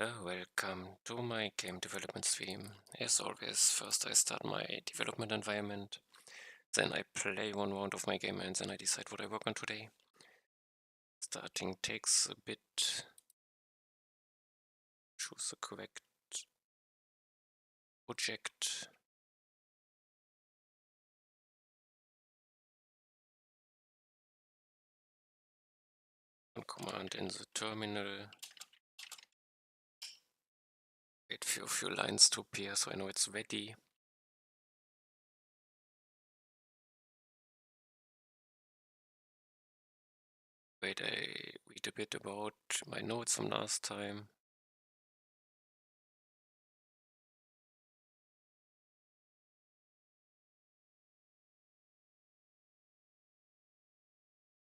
Welcome to my game development stream. As always, first I start my development environment, then I play one round of my game and then I decide what I work on today. Starting takes a bit. Choose the correct project. And command in the terminal. Wait for a few lines to appear so I know it's ready. Wait, I read a bit about my notes from last time.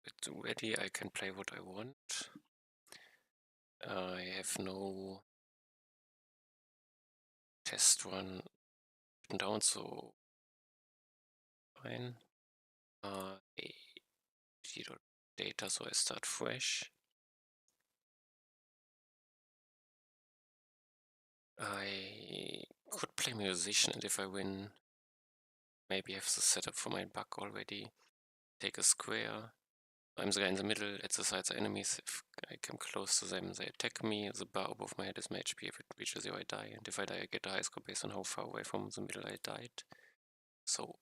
It's ready, I can play what I want. I have no test run written down, so fine. Zero data, so I start fresh. I could play musician, and if I win, maybe have the setup for my bug already. Take a square. I'm the guy in the middle. At the sides are enemies. If I come close to them, they attack me. The bar above my head is my HP. If it reaches 0, I die. And if I die, I get a high score based on how far away from the middle I died. So,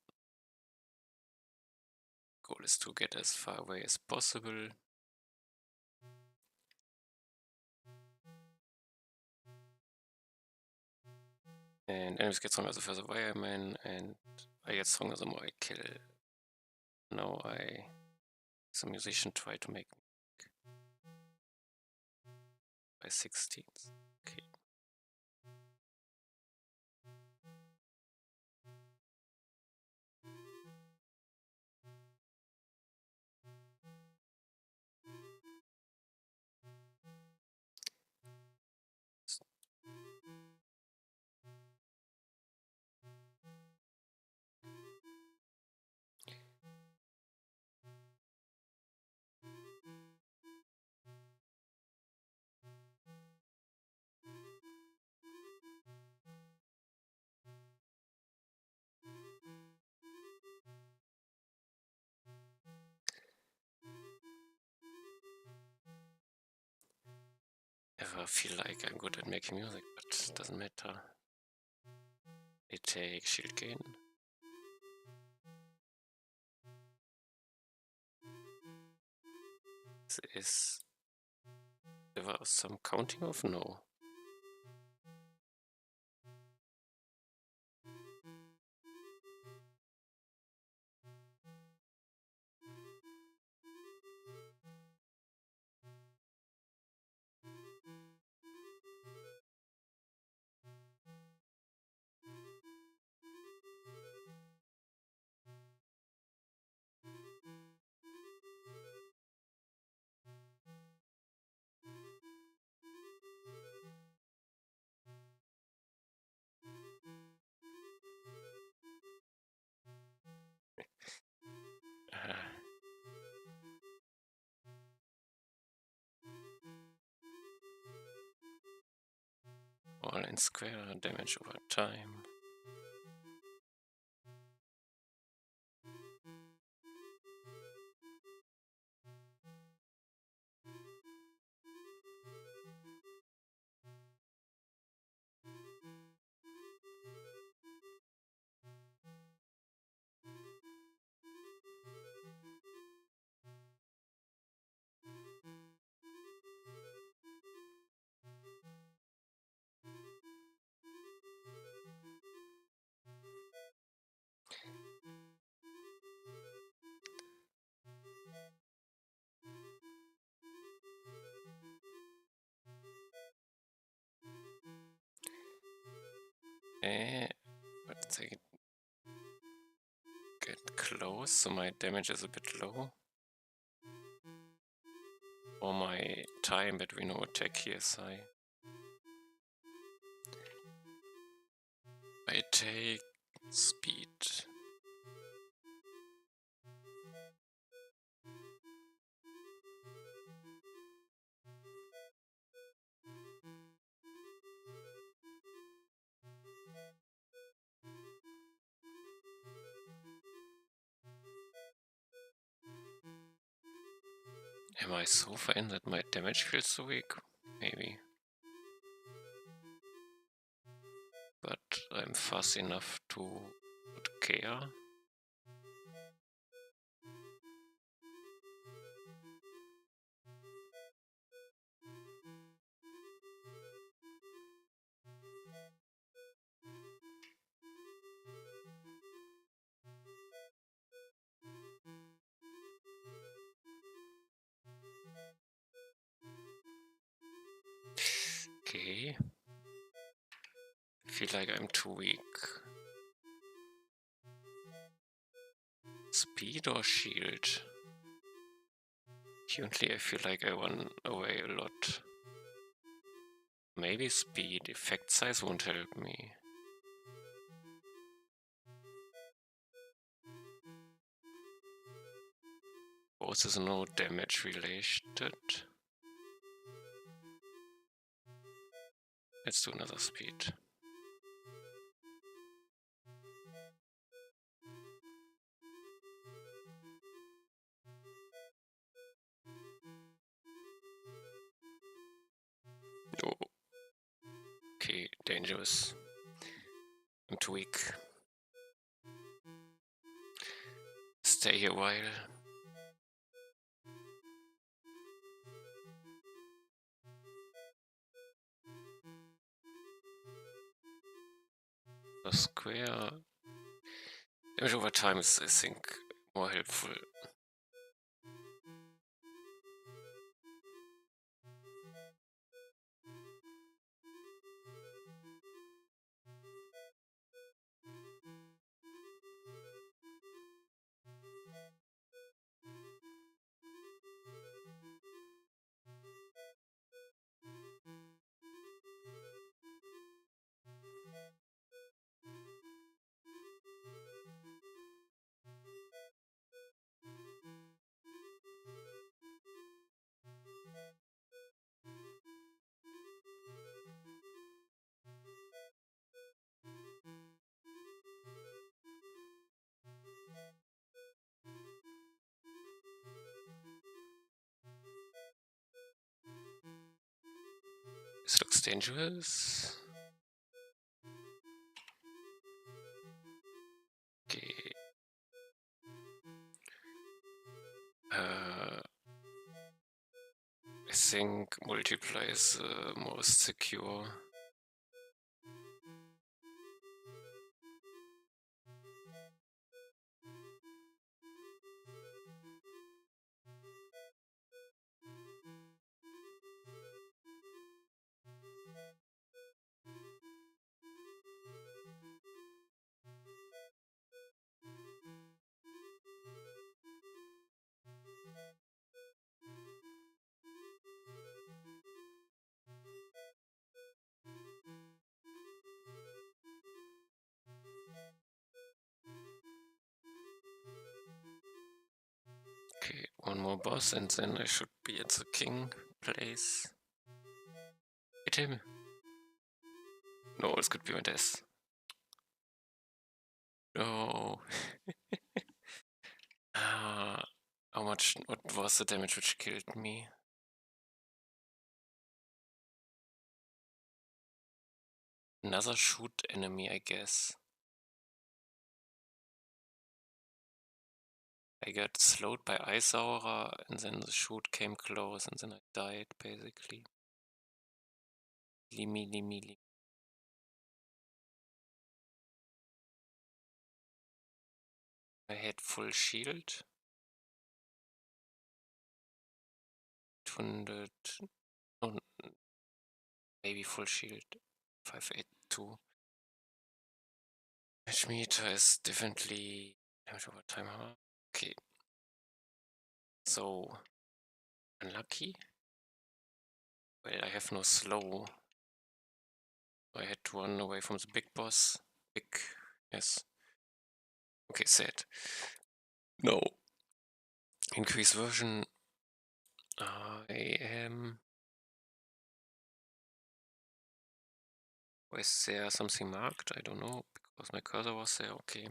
goal is to get as far away as possible. And enemies get stronger the further away I'm in, and I get stronger the more I kill. Now I, as a musician, try to make by 16th. Okay. Ever feel like I'm good at making music, but it doesn't matter. I take shield gain. This is ever some counting of? No. All in square damage over time. But they get close, so my damage is a bit low. Or my time between no attack here is high. I take speed. Am I so far in that my damage feels so weak? Maybe. But I'm fast enough to care. Okay. I feel like I'm too weak. Speed or shield? Currently I feel like I run away a lot. Maybe speed. Effect size won't help me. Both is no damage related. Let's do another speed. Oh. Okay, dangerous. I'm too weak. Stay here a while. A square. Damage over time is, I think, more helpful. This looks dangerous. Okay. I think multiply is the most secure. Okay, one more boss and then I should be at the king place. Hit him. No, this could be my death. No. How much? What was the damage which killed me? Another shoot enemy, I guess. I got slowed by Ice Aura, and then the shoot came close, and then I died, basically. Melee. I had full shield. 200... Oh, maybe full shield. 582. Damage meter is definitely damage over time. Okay. So unlucky. Well, I have no slow. I had to run away from the big boss. Yes. Okay, sad. No. Increase version. I am. Was there something marked? I don't know, because my cursor was there. Okay.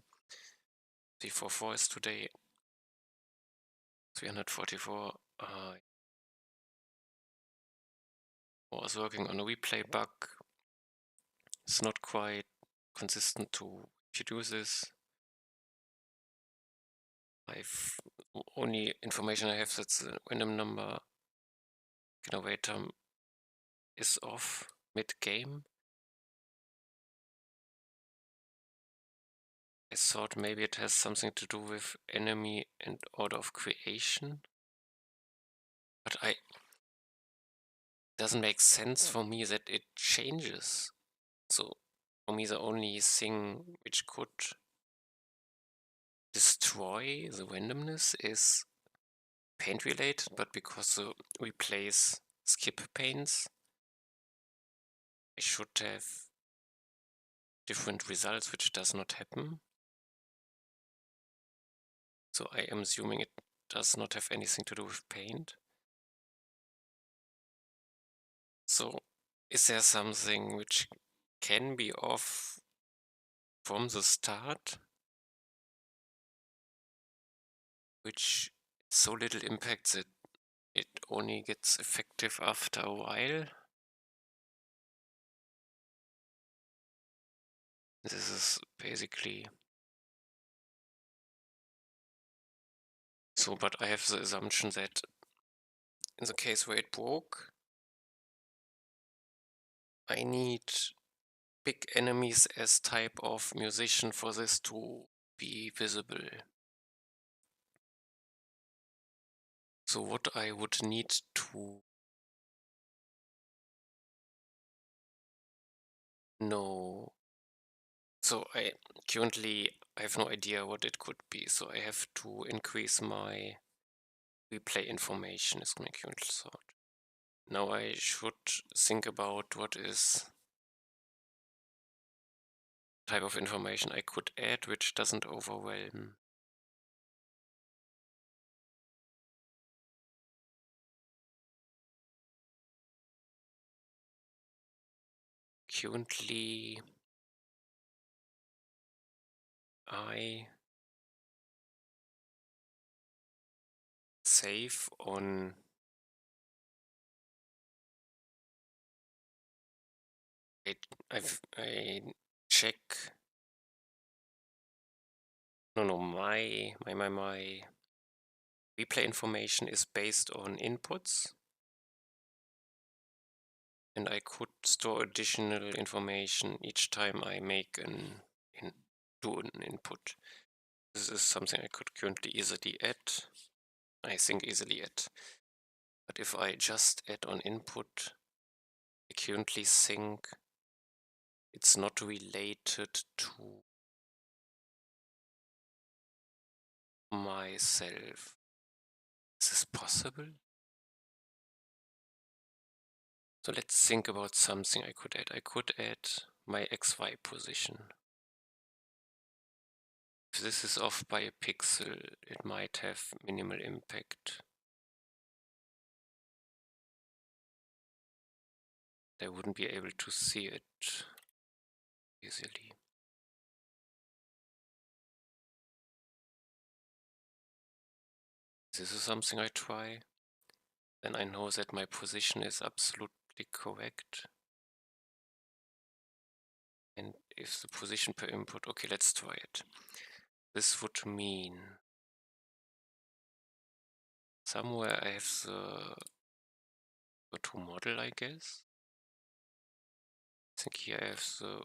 344 is today. 344. was working on a replay bug. It's not quite consistent to introduce this. Only information I have that's the random number generator is off mid-game. I thought maybe it has something to do with enemy and order of creation. But it doesn't make sense for me that it changes. So for me the only thing which could destroy the randomness is paint related, but because the replace skip paints, I should have different results, which does not happen. So I am assuming it does not have anything to do with paint. So is there something which can be off from the start, which so little impact that it only gets effective after a while? This is basically so, but I have the assumption that in the case where it broke, I need big enemies as type of musician for this to be visible. So what I would need to know, so I currently have no idea what it could be, so I have to increase my replay information is my current thought. Now I should think about what is type of information I could add which doesn't overwhelm. Currently I save on I check my replay information is based on inputs, and I could store additional information each time I make do an input. This is something I could currently easily add. I think easily add. But if I just add on input, I currently think it's not related to myself. Is this possible? So let's think about something I could add. I could add my XY position. If this is off by a pixel, it might have minimal impact. I wouldn't be able to see it easily. This is something I try. Then I know that my position is absolutely correct. And if the position per input, okay, let's try it. This would mean somewhere I have the to model, I guess. I think here I have the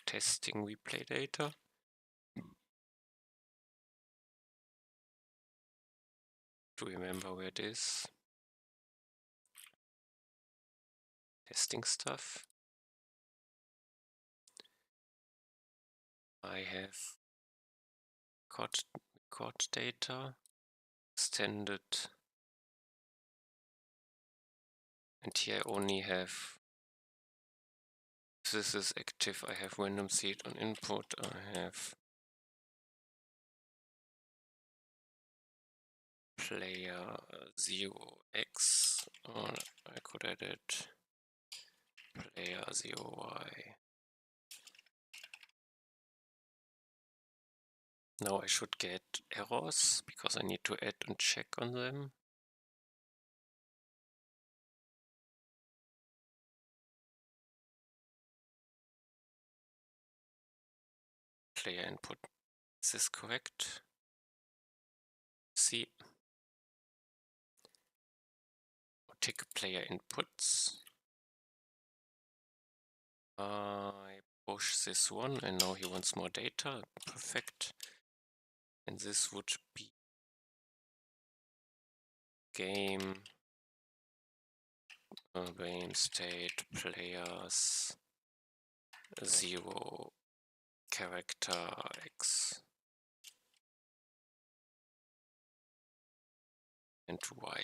testing replay data. Do you remember where it is? Testing stuff. I have record data, extended, and here I only have, if this is active, I have random seed on input, I have player 0x, or I could add it player 0y. Now I should get errors because I need to add and check on them. player input. Is this correct? See. Tick player inputs. I push this one and now he wants more data. Perfect. And this would be game state players 0 character X and Y.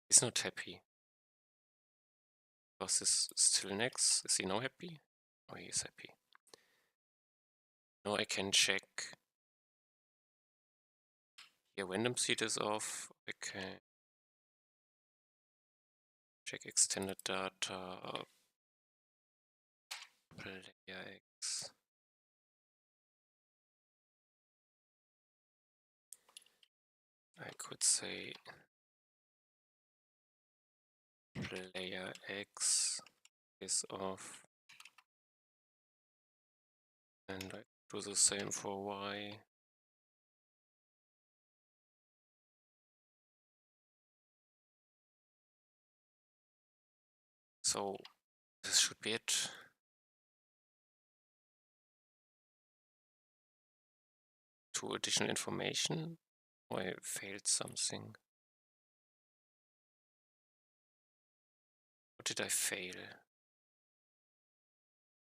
He's not happy. Was this still next? Is he now happy? Oh, he is happy. Now I can check. Here, random seed is off. Okay. Check extended data. Player X. I could say player X is off. And I do the same for Y. So this should be it. Two additional information. Oh, I failed something. What did I fail?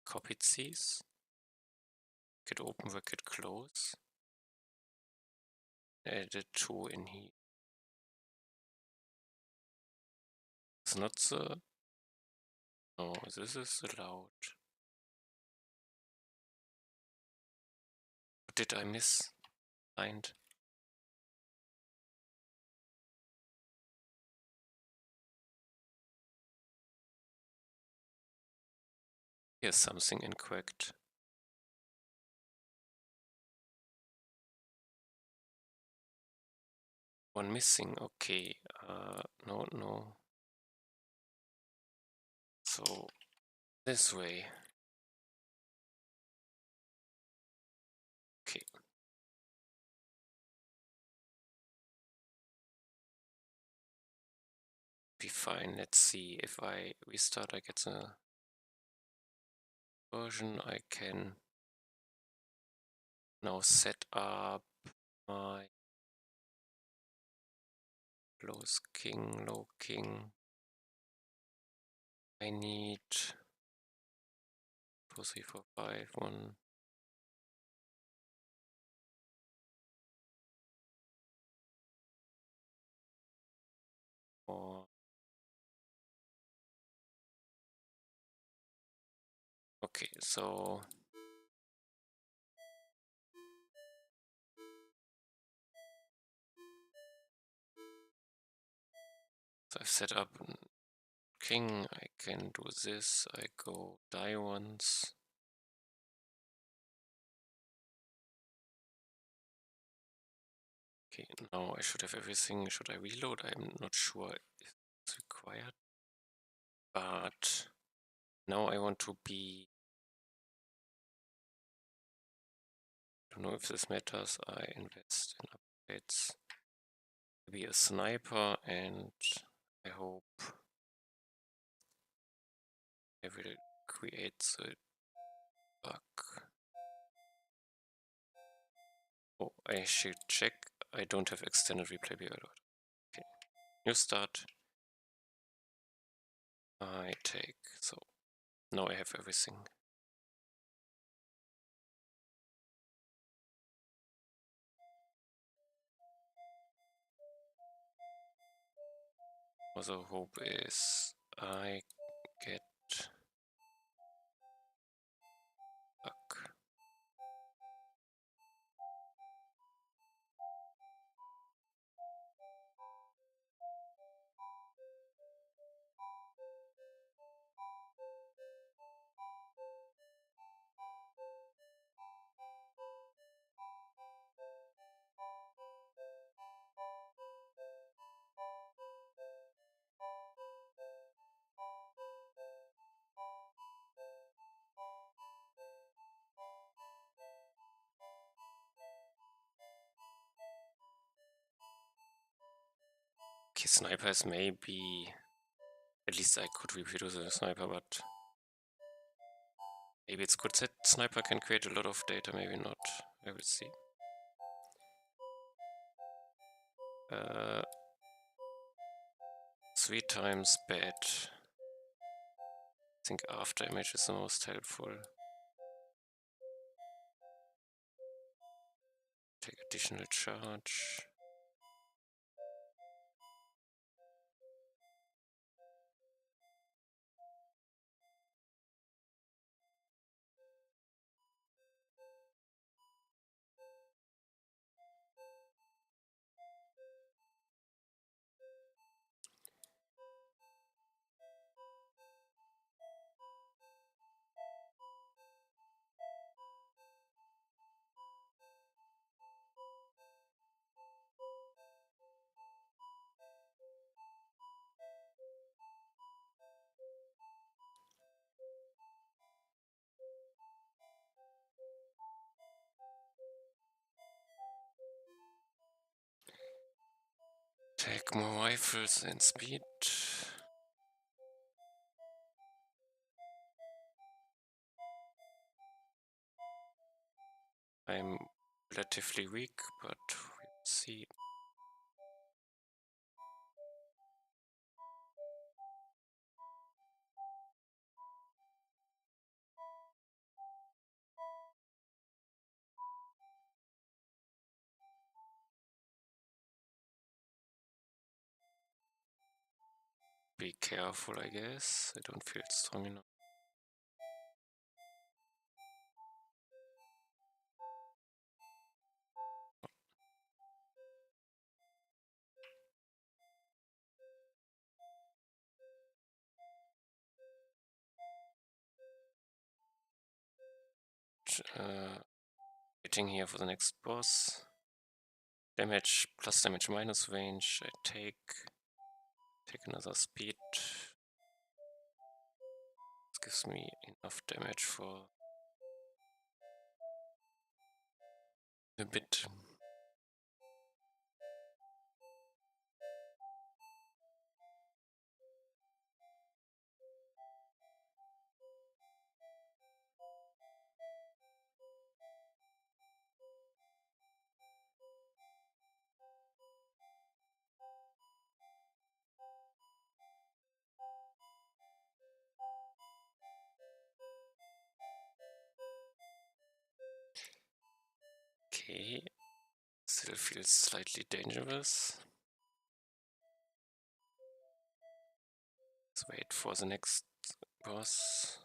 Copied these. Git open, git close. Added 2 in here. It's not the. No, this is allowed. What did I miss? Find. Here's something incorrect. One missing, okay. No. So this way. Okay. Be fine. Let's see if I restart, I get the version. I can now set up my close king, low king. I need 2, 3, 4, 5, 1. Or okay, so I've set up king. I can do this. I go die once. Okay, now I should have everything. Should I reload? I'm not sure if it's required. But now I want to be. I don't know if this matters. I invest in upgrades. Be a sniper, and I hope I will create the bug. Oh, I should check. I don't have extended replay period. Okay, new start. I take. So now I have everything. Also hope is I get bug. Okay, sniper is maybe... At least I could reproduce a sniper, but... Maybe it's good that sniper can create a lot of data, maybe not. I will see. 3 times bad. I think after image is the most helpful. Take additional charge. Take more rifles and speed. I'm relatively weak, but we'll see. Be careful, I guess. I don't feel strong enough. Waiting here for the next boss. Damage plus damage minus range. I take another speed. This gives me enough damage for a bit. Okay, still feels slightly dangerous. Let's wait for the next boss.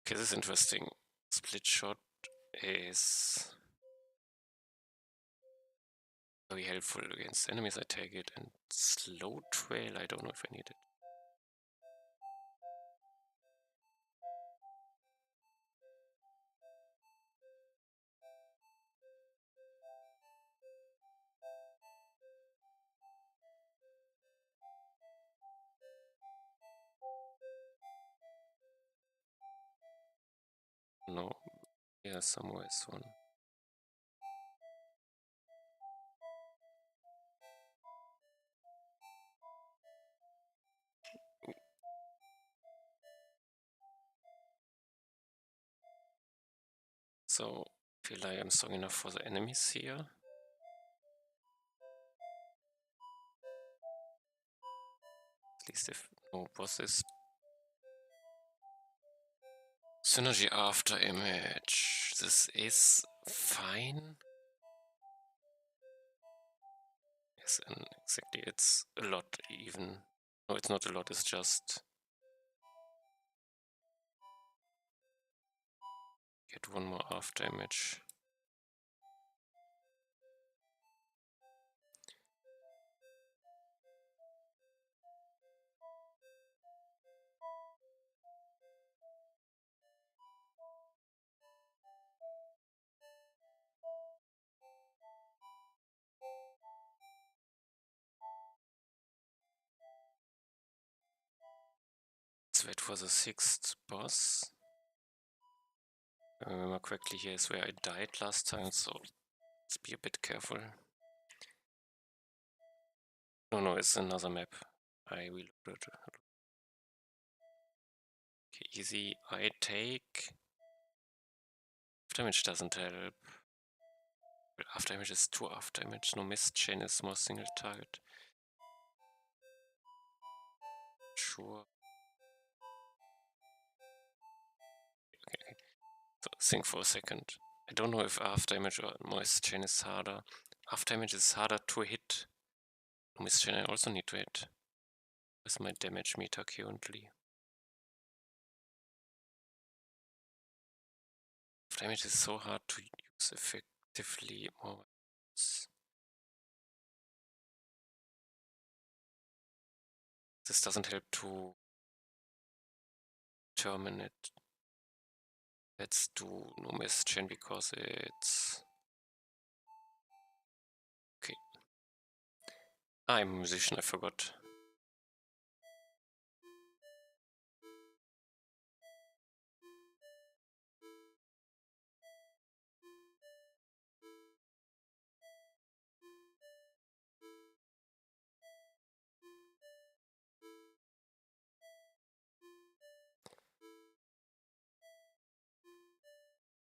Okay, this is interesting. Split shot is very helpful against enemies, I take it, and slow trail, I don't know if I need it. No, yeah, somewhere is one. So, I feel like I'm strong enough for the enemies here. At least if no bosses. Synergy after image. This is fine. Yes, and exactly, it's a lot even. No, it's not a lot, it's just... Get one more after image. Let's wait for the 6th boss. I remember correctly, here is where I died last time, so let's be a bit careful. No, it's another map. I reloaded. Okay, easy. I take... After damage doesn't help. Well, after damage is 2 after damage. No mist chain is more single target. Sure. Okay. So think for a second. I don't know if after damage or moist chain is harder. After damage is harder to hit. Moist chain I also need to hit. Where's my damage meter currently? After damage is so hard to use effectively. More. This doesn't help to determine it. Let's do no mist chain because it's... Okay. I'm a musician, I forgot.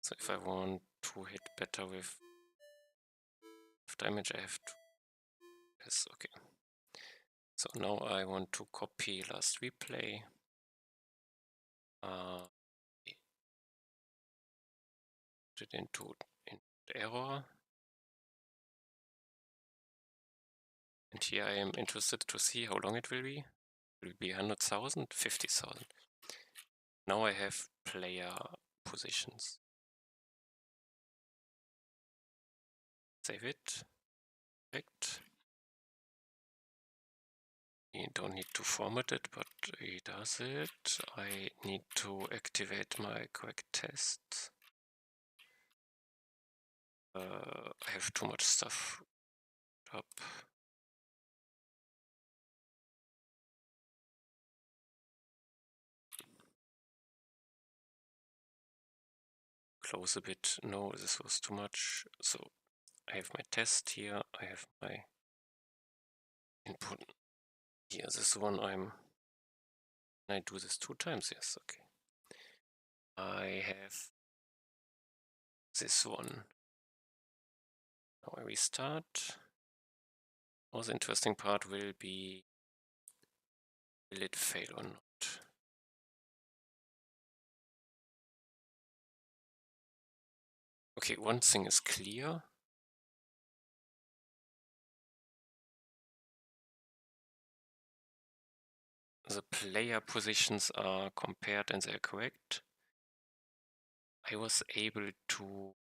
So if I want to hit better with damage, I have to... Yes, okay. So now I want to copy last replay. Put it into error. And here I am interested to see how long it will be. Will it be 100,000? 50,000. Now I have player positions. Save it. Perfect. You don't need to format it, but he does it. I need to activate my correct test. I have too much stuff up. Close a bit. No, this was too much. So I have my test here. I have my input here. This one Can I do this 2 times? Yes, okay. I have this one. Now I restart. Now the interesting part will be, will it fail or not? Okay, one thing is clear. The player positions are compared and they're correct. I was able to...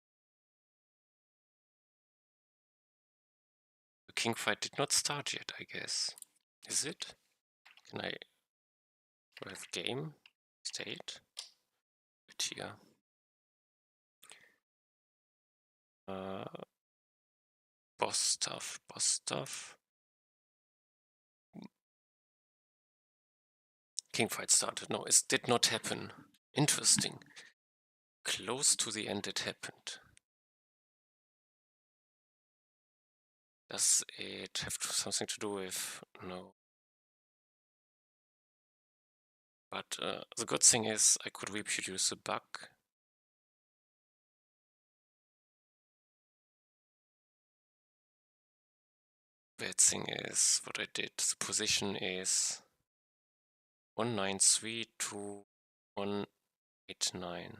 The king fight did not start yet, I guess. Is it? Can I have game? State? But here. Boss stuff. King fight started. No, it did not happen. Interesting. Close to the end it happened. Does it have something to do with... No. But the good thing is I could reproduce the bug. Bad thing is what I did. The position is 193 to 189.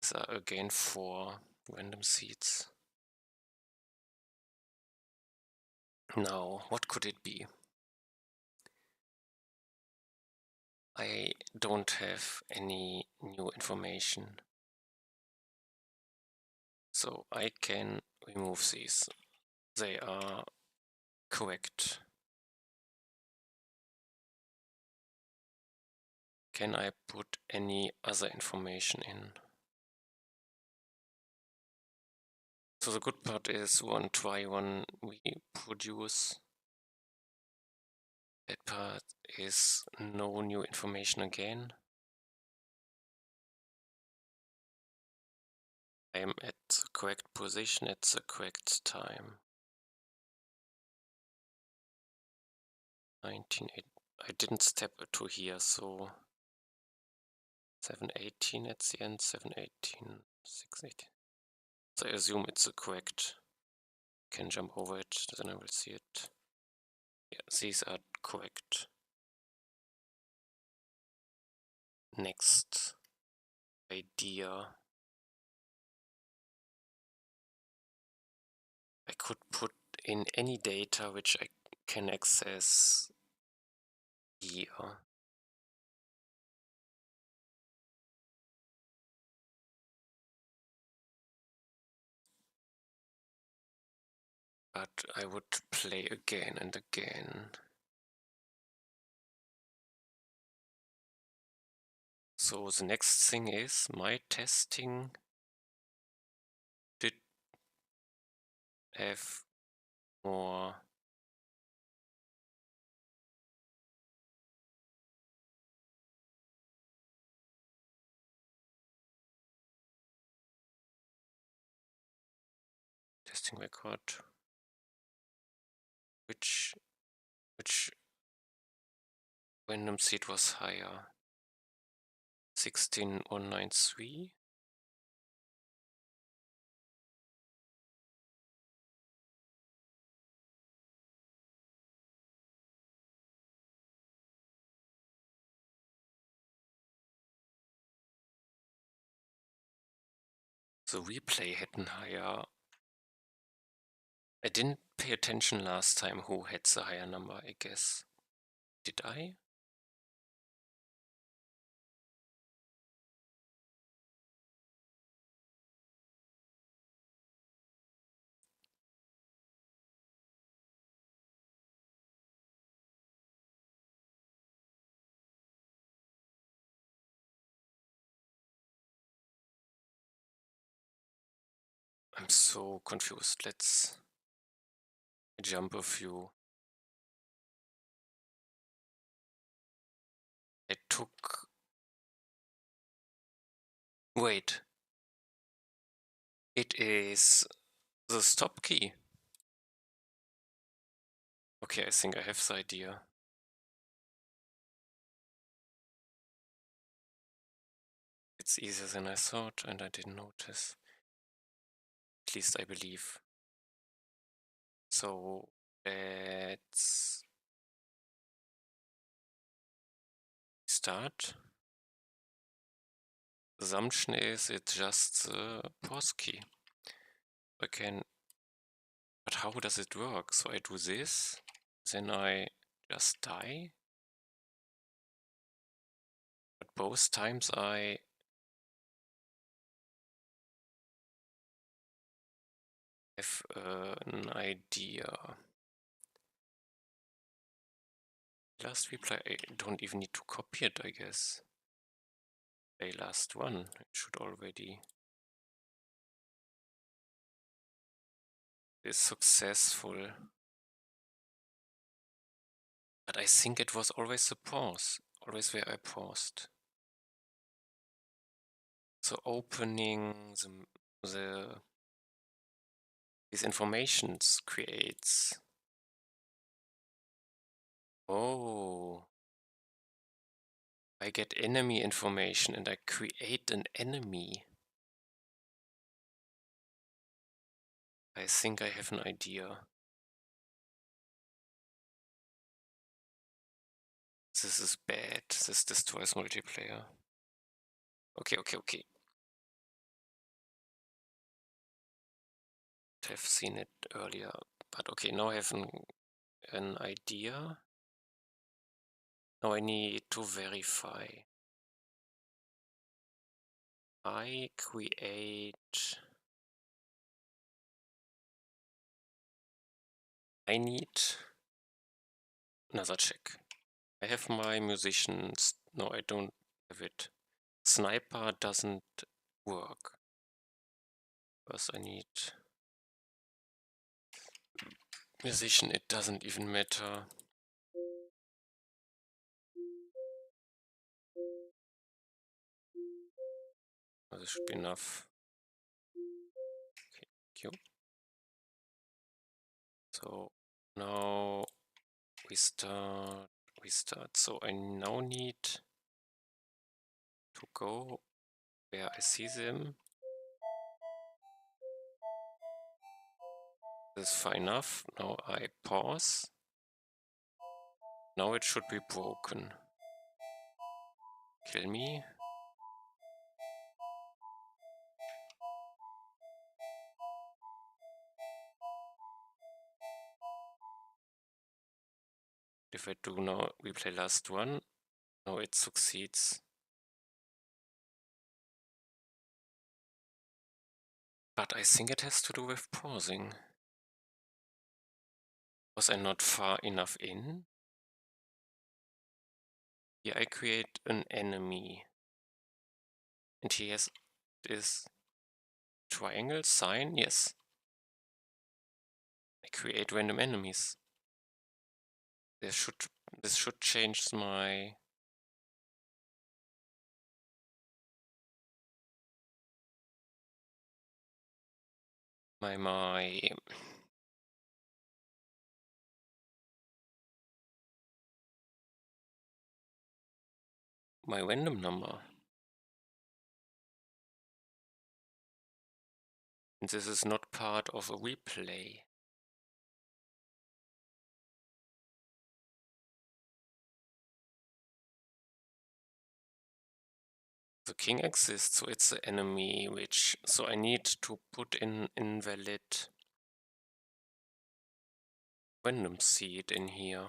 These are again 4 random seeds. Now, what could it be? I don't have any new information. So I can remove these. They are correct. Can I put any other information in? So the good part is one we produce. That part is no new information again. I'm at the correct position at the correct time. 19, I didn't step to here, so 718 at the end, 718, 618. So I assume it's the correct. Can jump over it, then I will see it. Yeah, these are correct. Next idea. I could put in any data which I can access here. But I would play again and again. So the next thing is my testing did have more testing record. Which random seed was higher? 16193. The replay hidden higher. I didn't pay attention last time who had the higher number, I guess. Did I? I'm so confused. Let's jump a few. I took... Wait. It is the stop key. Okay, I think I have the idea. It's easier than I thought, and I didn't notice. At least I believe. So let's start. Assumption is it's just the pause key. I can... But how does it work? So I do this, then I just die. But both times I have an idea. Last reply, I don't even need to copy it, I guess. A last one, it should already be successful. But I think it was always the pause, always where I paused. So opening these informations creates... Oh, I get enemy information and I create an enemy. I think I have an idea. This is bad. This destroys multiplayer. Okay. I've seen it earlier, but okay, now I have an idea. Now I need to verify. I need another check. I have my musicians. No, I don't have it. Sniper doesn't work. First I need musician, it doesn't even matter. This should be enough. you. So now we start. So I now need to go where I see them. This is far enough. Now I pause. Now it should be broken. Kill me. If I do now, we play last one. Now it succeeds. But I think it has to do with pausing. Was I not far enough in? Here I create an enemy. And he has this triangle sign, yes. I create random enemies. This should change my random number. And this is not part of a replay. The king exists, so it's the enemy, so I need to put in invalid random seed in here.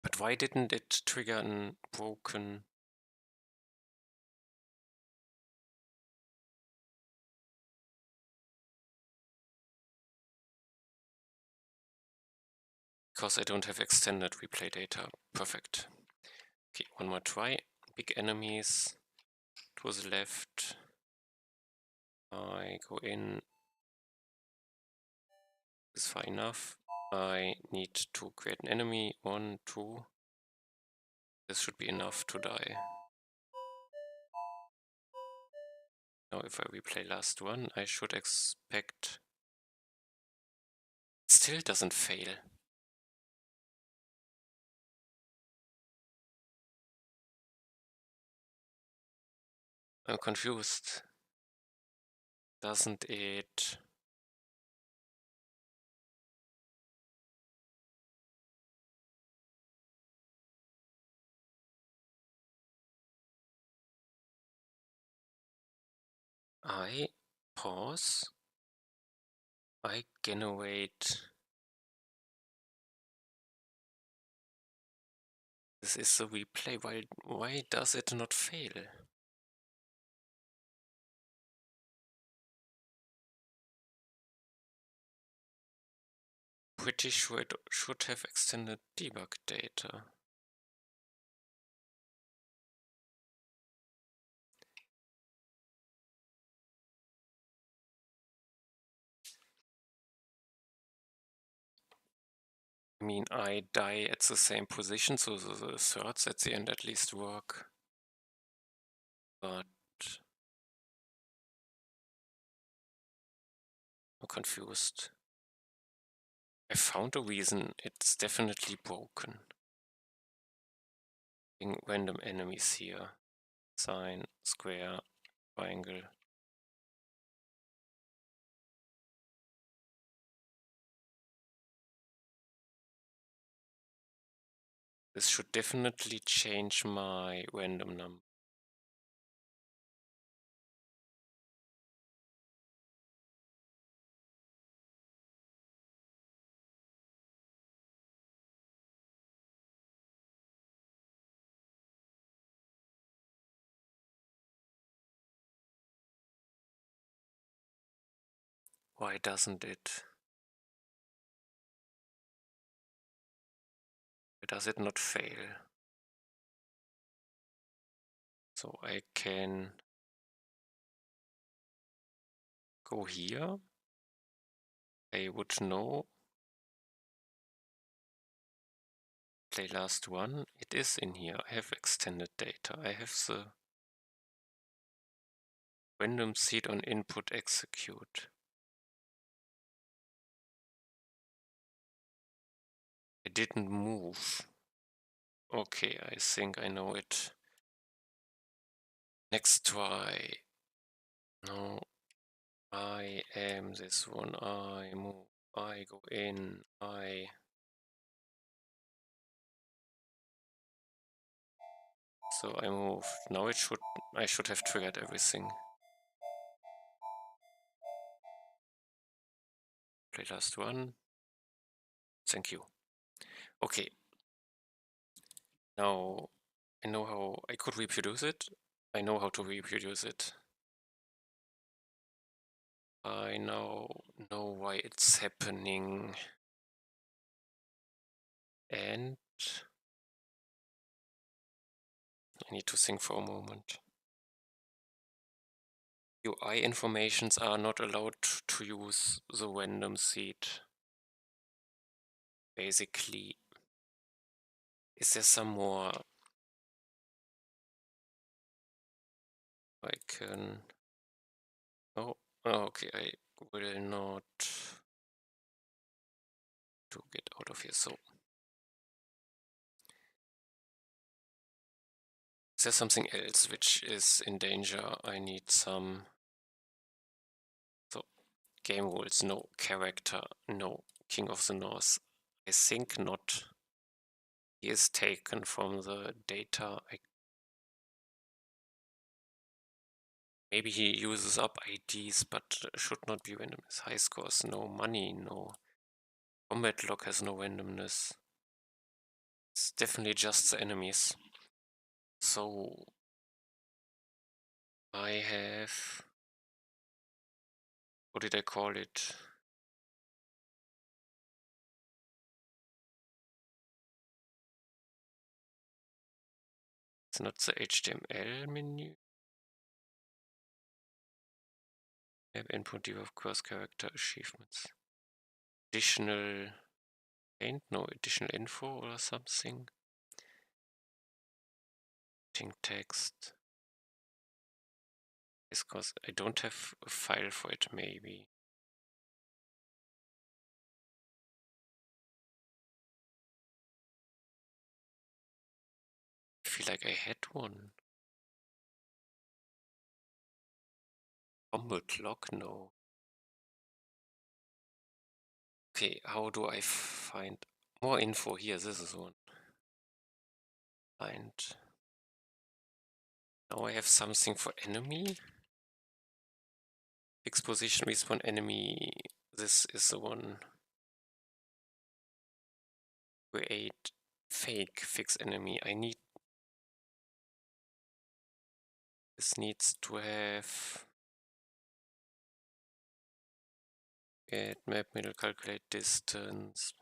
But why didn't it trigger a broken? Because I don't have extended replay data. Perfect. Okay, one more try. Big enemies to the left. I go in. Is far enough. I need to create an enemy. 1, 2. This should be enough to die. Now if I replay last one, I should expect... It still doesn't fail. I'm confused. Doesn't it... I pause. I generate... This is the replay. Why does it not fail? Pretty sure it should have extended debug data. I mean, I die at the same position, so the thirds at the end at least work. But I'm confused. I found a reason. It's definitely broken. Random enemies here. Sign, square, triangle. This should definitely change my random number. Why doesn't it? Why does it not fail? So I can go here. I would know. Play last one. It is in here. I have extended data. I have the random seed on input execute. didn't move. Okay, I think I know it. Next try. No, I am this one. I move. I go in. So I move. Now I should have triggered everything. Play last one. Thank you. Okay. Now I know how I could reproduce it. I know how to reproduce it. I now know why it's happening. And I need to think for a moment. UI informations are not allowed to use the random seed. Basically, is there some more I can... Oh, okay, I will not to get out of here. So, is there something else which is in danger? I need some... So, game rules, no. Character, no. King of the North, I think not. He is taken from the data. Maybe he uses up IDs, but should not be randomness. High scores, no. Money, no. Combat log has no randomness. It's definitely just the enemies. So I have... What did I call it? It's not the HTML menu. Map input, of course, character achievements. Additional paint, no, additional info or something. Text. It's because I don't have a file for it, maybe. I feel like I had one. Combat log, no. Okay, how do I find more info here? This is one. Find. Now I have something for enemy. Exposition respawn enemy. This is the one. Create fake fix enemy. I need. This needs to have. Get map middle, calculate distance.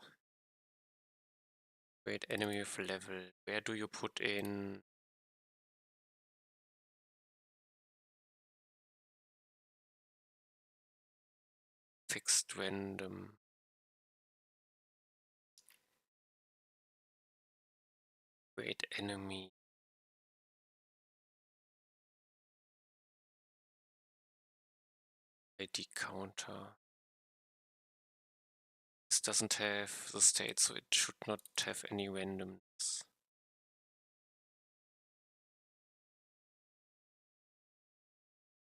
Create enemy with level. Where do you put in? Fixed random. Create enemy. ID counter. This doesn't have the state, so it should not have any randomness.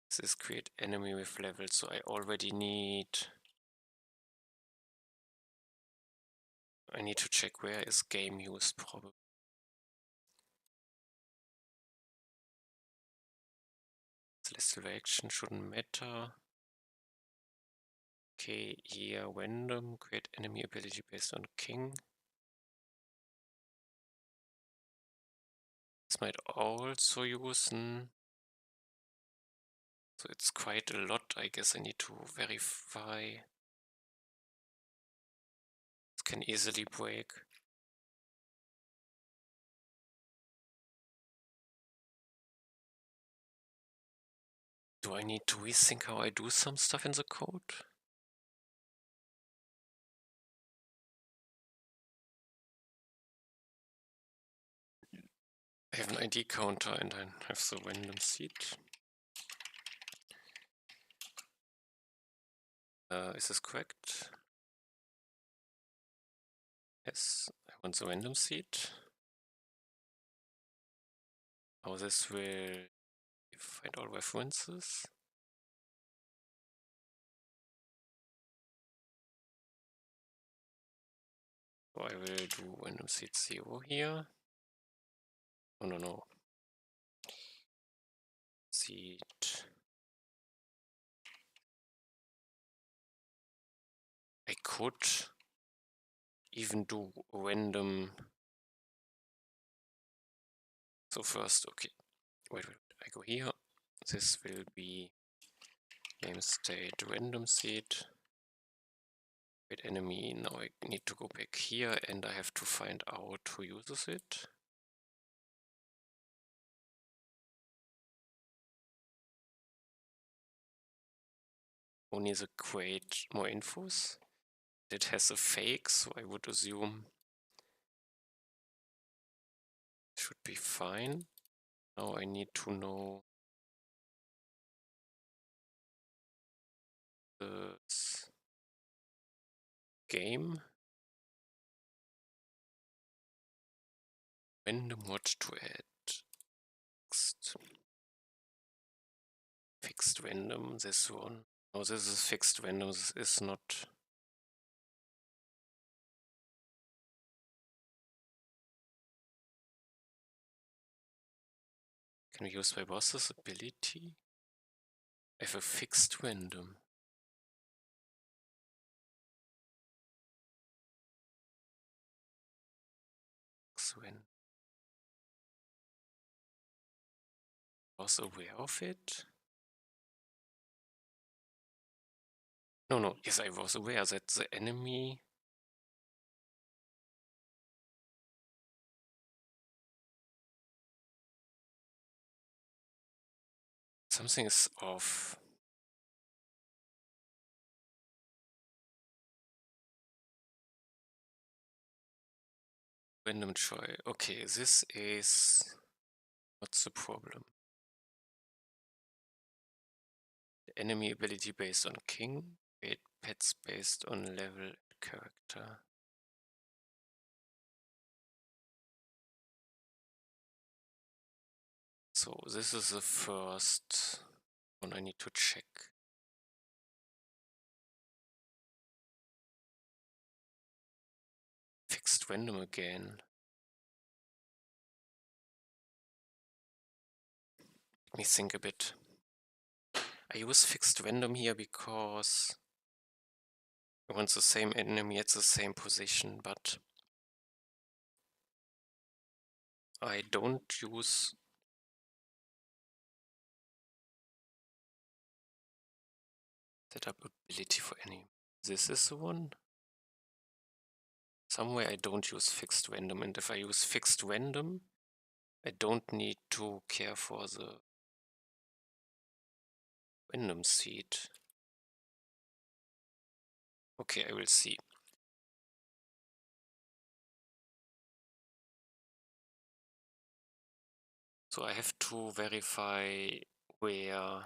This is create enemy with level, so I already need... I need to check where is game used, probably. Celestial action shouldn't matter. Okay, here random, create enemy ability based on king. This might also use so it's quite a lot. I guess I need to verify. This can easily break. Do I need to rethink how I do some stuff in the code? I have an ID counter and I have the random seed. Is this correct? Yes, I on the random seed. Now this will find all references. So I will do random seed 0 here. No. Seed. I could even do random. So first, okay, wait, I go here. This will be game state random seed. Wait, enemy. Now I need to go back here and I have to find out who uses it. Only the create more infos. It has a fake, so I would assume it should be fine. Now I need to know the game. Random what to add. Fixed random, this one. Oh, this is fixed random, this is not. Can we use my boss's ability? I have a fixed random. When I was aware of it. No, yes, I was aware that the enemy something is off. Random choice. Okay, this is. What's the problem? The enemy ability based on king. Wait, pets based on level character. So this is the first one I need to check. Fixed random again. Let me think a bit. I use fixed random here because I want the same enemy at the same position, but I don't use setup ability for any. This is the one. Somewhere I don't use fixed random, and if I use fixed random, I don't need to care for the random seed. Okay, I will see. So I have to verify where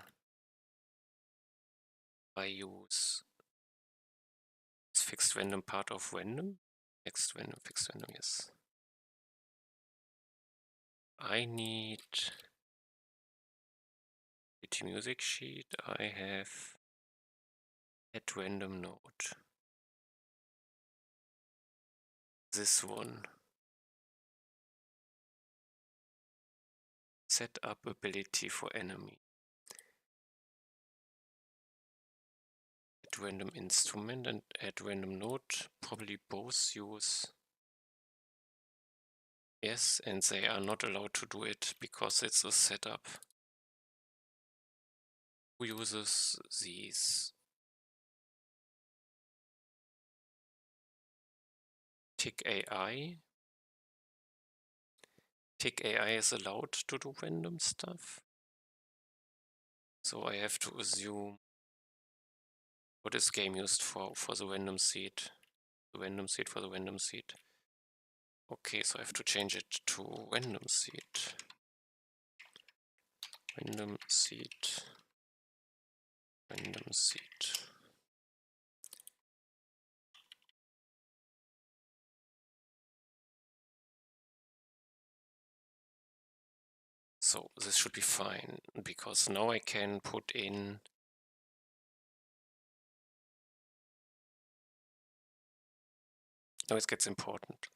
I use fixed random part of random. Fixed random, yes. I need the music sheet. I have add random node. This one. Set up ability for enemy. Add random instrument and add random node. Probably both use. Yes, and they are not allowed to do it because it's a setup. Who uses these? Tick AI. Tick AI is allowed to do random stuff. So I have to assume what is game used for the random seed. The random seed for the random seed. Okay, so I have to change it to random seed. Random seed. Random seed. So this should be fine, because now I can put in now it gets important.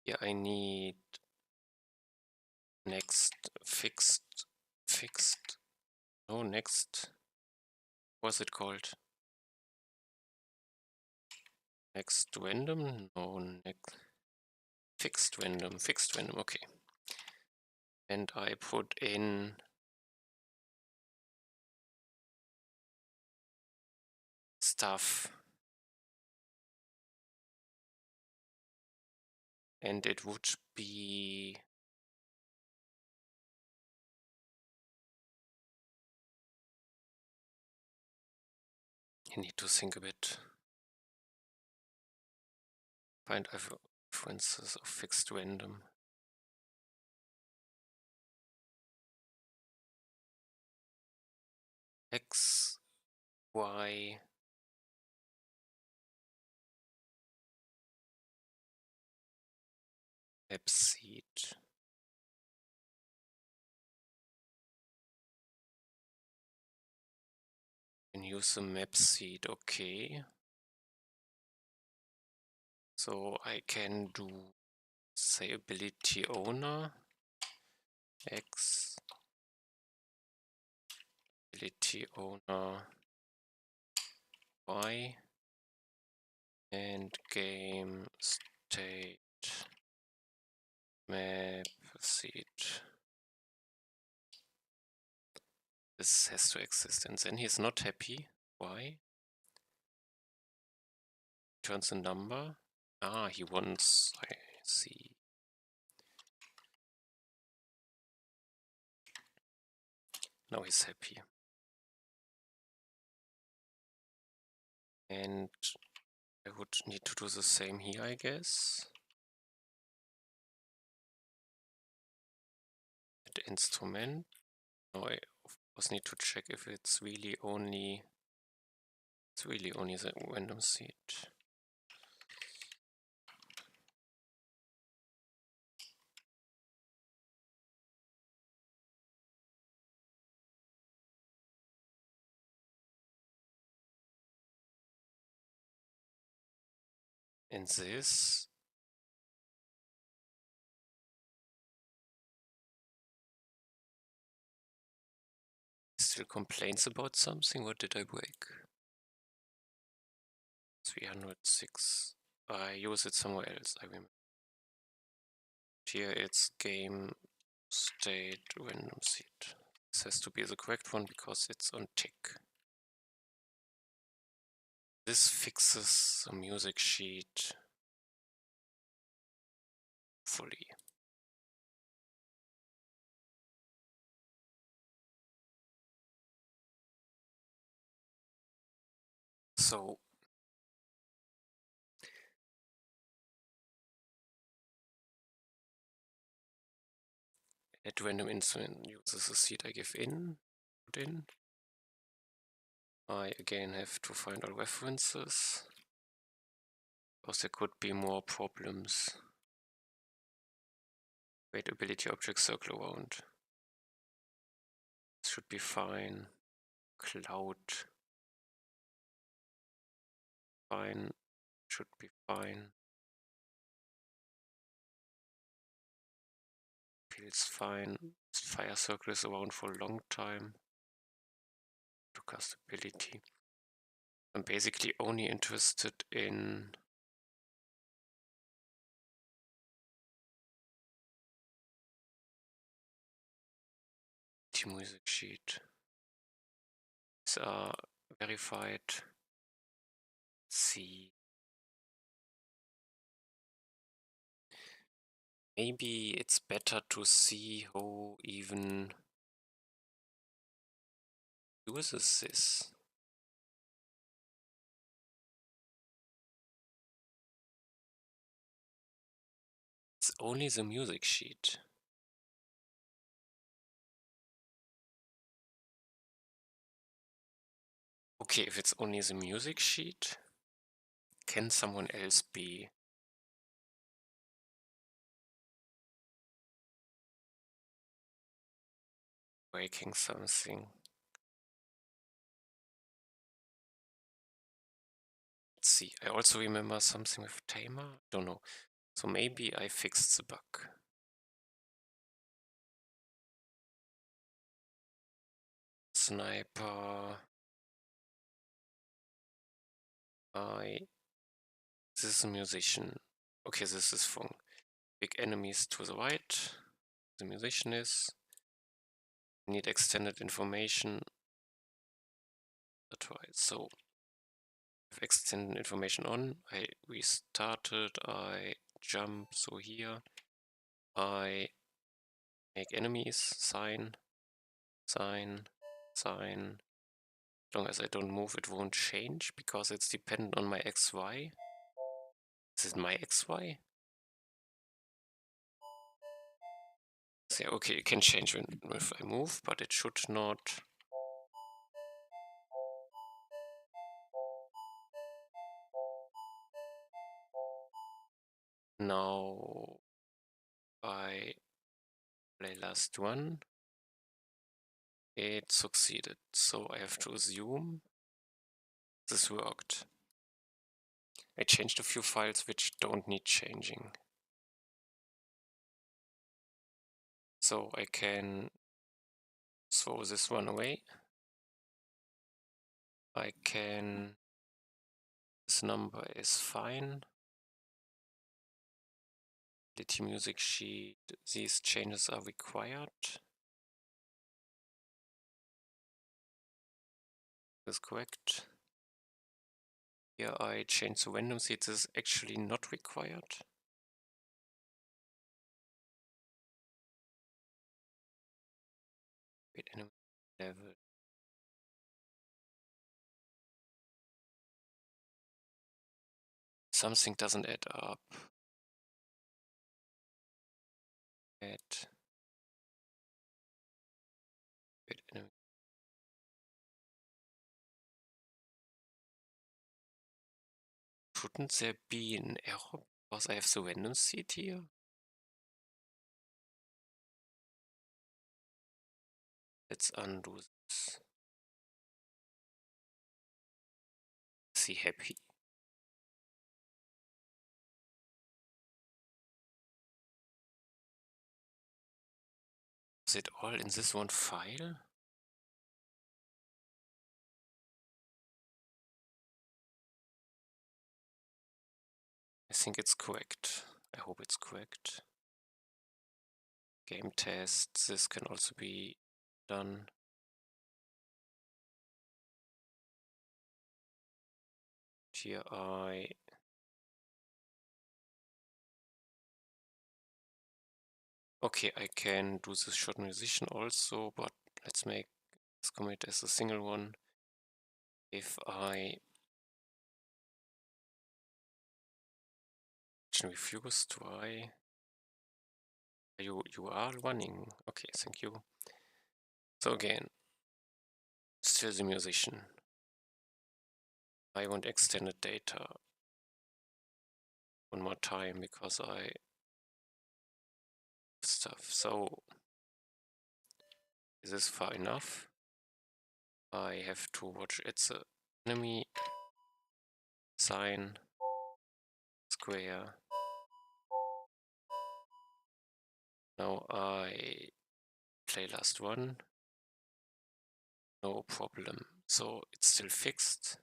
Here I need next fixed, no, next, what's it called? Next random? No, next fixed random, okay. And I put in stuff. And it would be you need to think a bit. Find references of fixed random. X, Y, map seed. And use the map seed, okay. So I can do, say, ability owner, X, ability owner, Y, and game state map seed. This has to exist, and then he's not happy. Why? Turns a number. Ah, he wants, I see. Now he's happy. And I would need to do the same here, I guess. Add instrument. Now I of course need to check if it's really only the random seed. And this still complains about something. What did I break? 306. I use it somewhere else, I remember. Here it's game state random seed. This has to be the correct one because it's on tick. This fixes the music sheet fully. So add random instrument uses the seed I give in, put in. I again have to find all references, because there could be more problems. Wait, ability object circle around. This should be fine. Cloud. Fine. Should be fine. Feels fine. Fire circle is around for a long time. To cast ability. I'm basically only interested in the music sheet. These are verified. Let's see. Maybe it's better to see who even uses this. It's only the music sheet. Okay, if it's only the music sheet, can someone else be? breaking something. Let's see. I also remember something with Tamer. Don't know. So maybe I fixed the bug. Sniper. This is a musician. Okay, this is from big enemies to the right. The musician is. Need extended information. That's right. So with extended information on, I restarted, I jump, so here I make enemies, sign. As long as I don't move, it won't change because it's dependent on my XY. Is it my XY? So, okay, it can change when if I move, but it should not. Now I play last one. It succeeded, so I have to assume this worked. I changed a few files which don't need changing. So I can throw this one away. I can. This number is fine. Quality music sheet. These changes are required. Is correct. Here I change the random seed. This is actually not required. Wait, enemy level. Something doesn't add up. Add. Wait, enemy. Shouldn't there be an error because I have the random seed here? Let's undo this. Is he happy? Is it all in this one file? I think it's correct. I hope it's correct. Game test. This can also be done. Here okay, I can do this short musician also, but let's commit as a single one. If I refuse, try. You are running. Okay, thank you. So again, still the musician. I want extended data one more time because I stuff. So is this far enough? I have to watch it's a enemy sign square. Now I play last one. No problem. So it's still fixed.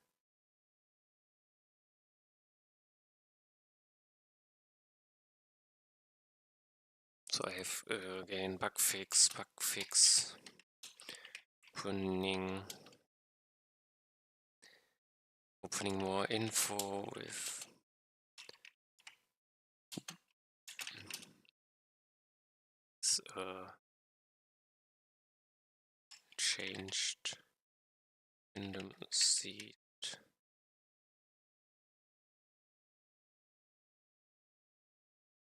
So I have again bug fix, opening more info with changed random seed.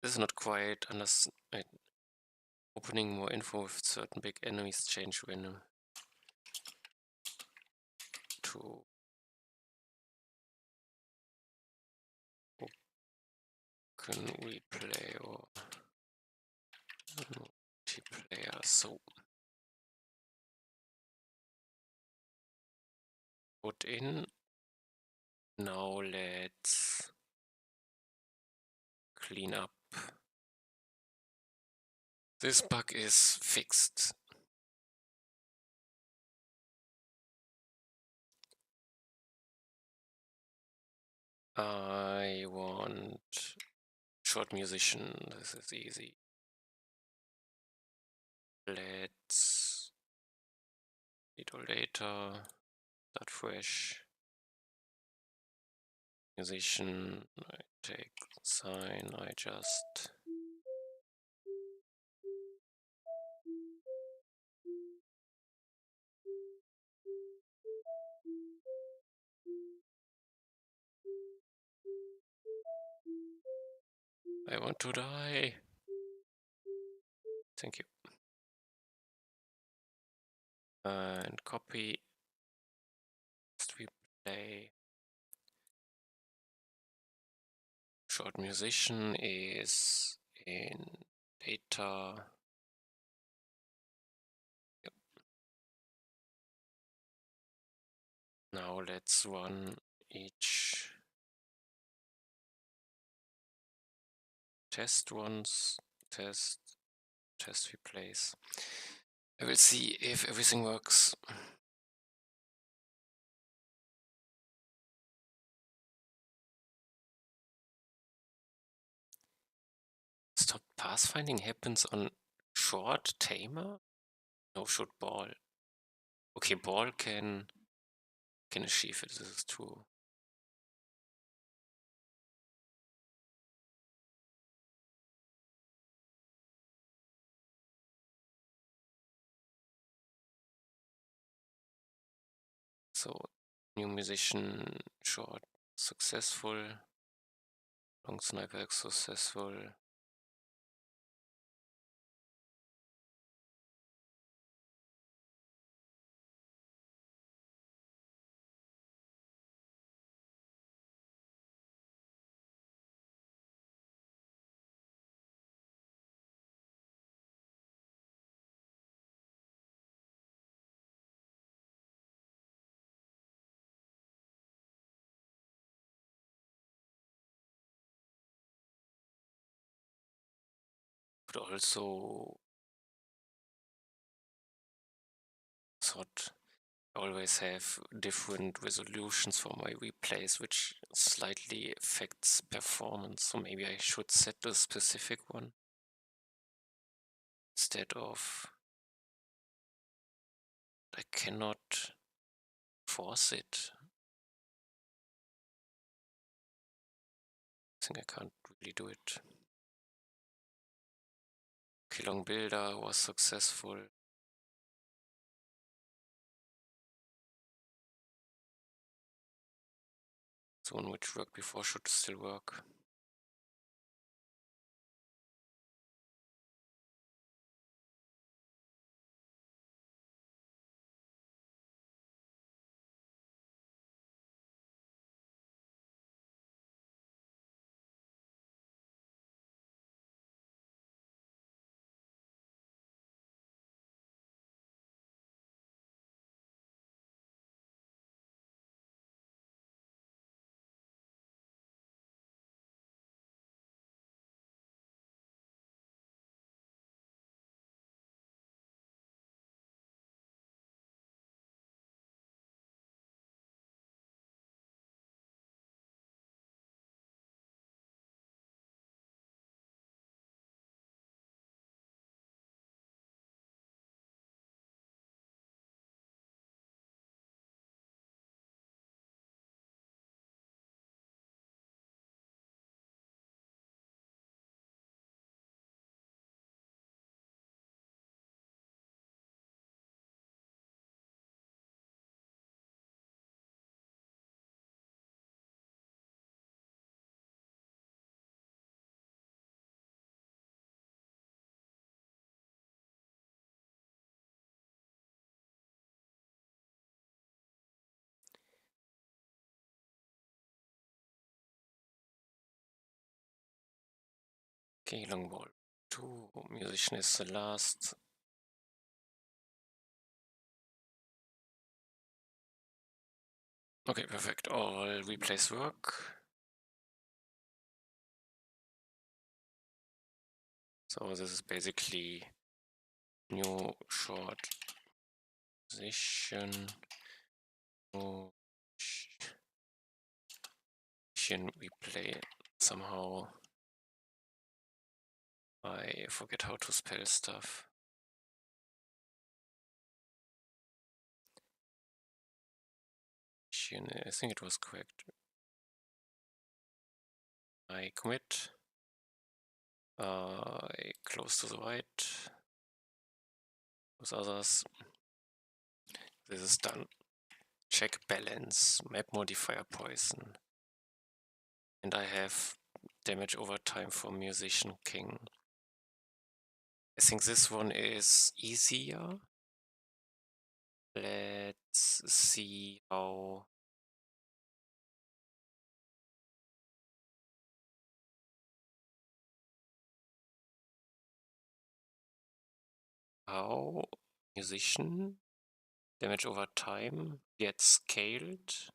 This is not quite opening more info with certain big enemies change random to open replay or multiplayer. So put in. Now let's clean up. This bug is fixed. I want short musician. This is easy. Let's read all data. Start fresh. Musician. I take sign. I just I want to die. Thank you. And copy. Next we play. Short musician is in data. Yep. Now let's run each test once. Test replace. I will see if everything works. Stop pathfinding happens on short tamer? No, should ball. Okay, ball can achieve it, this is true. So, new musician short successful. Long sniper successful. Could also sort always have different resolutions for my replays, which slightly affects performance. So maybe I should set a specific one instead of. I cannot force it. I think I can't really do it. Okay, long builder was successful. The one which worked before should still work. Okay, long ball. 2 musician is the last. Okay, perfect. All replays work. So this is basically new short position, position replay. Somehow I forget how to spell stuff. I think it was correct. I commit. I close to the right. With others. This is done. Check balance, map modifier poison. And I have damage over time for Musician King. I think this one is easier. Let's see how Musician damage over time gets scaled.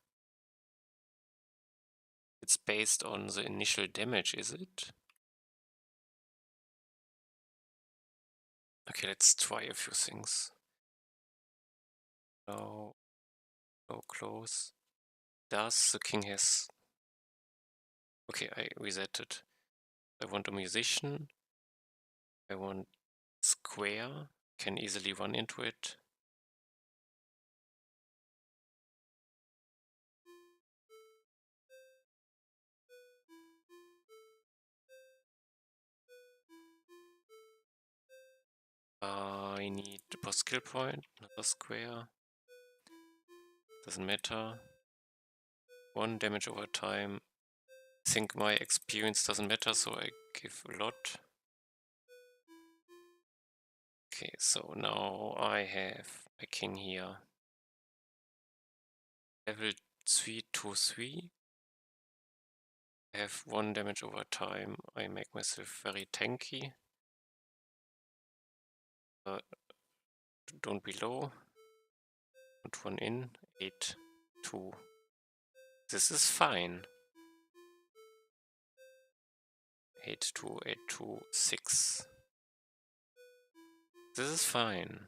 It's based on the initial damage, is it? Okay, let's try a few things. No, no close. Does the king has... Okay, I reset it. I want a musician. I want square. Can easily run into it. I need a post skill point, another square. Doesn't matter. 1 damage over time. I think my experience doesn't matter, so I give a lot. Okay, so now I have a king here. Level 3/3. I have 1 damage over time. I make myself very tanky. Don't be low. Put 1 in. 8/2. This is fine. 8/2, 8/2, 6. This is fine.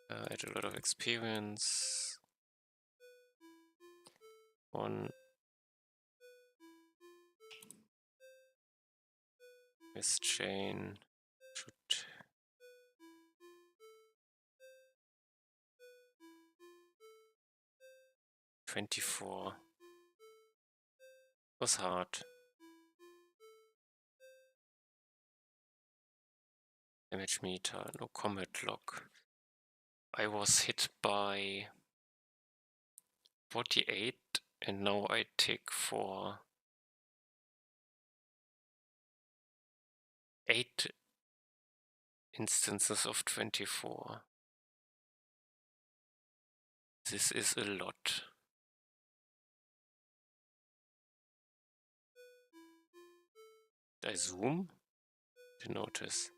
Add a lot of experience. 1. Miss chain. Should 24. Was hard. Damage meter, no combat log. I was hit by 48 and now I take for 8 instances of 24. This is a lot. Did I zoom? Didn't notice.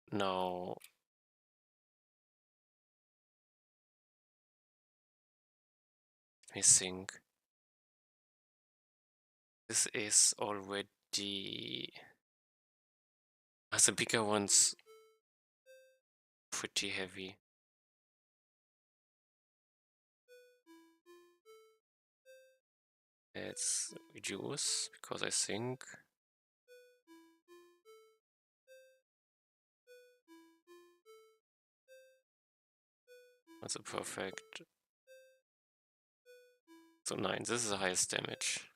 Now let me think. This is already... the bigger ones pretty heavy. Let's reduce, because I think that's a perfect. So 9, this is the highest damage.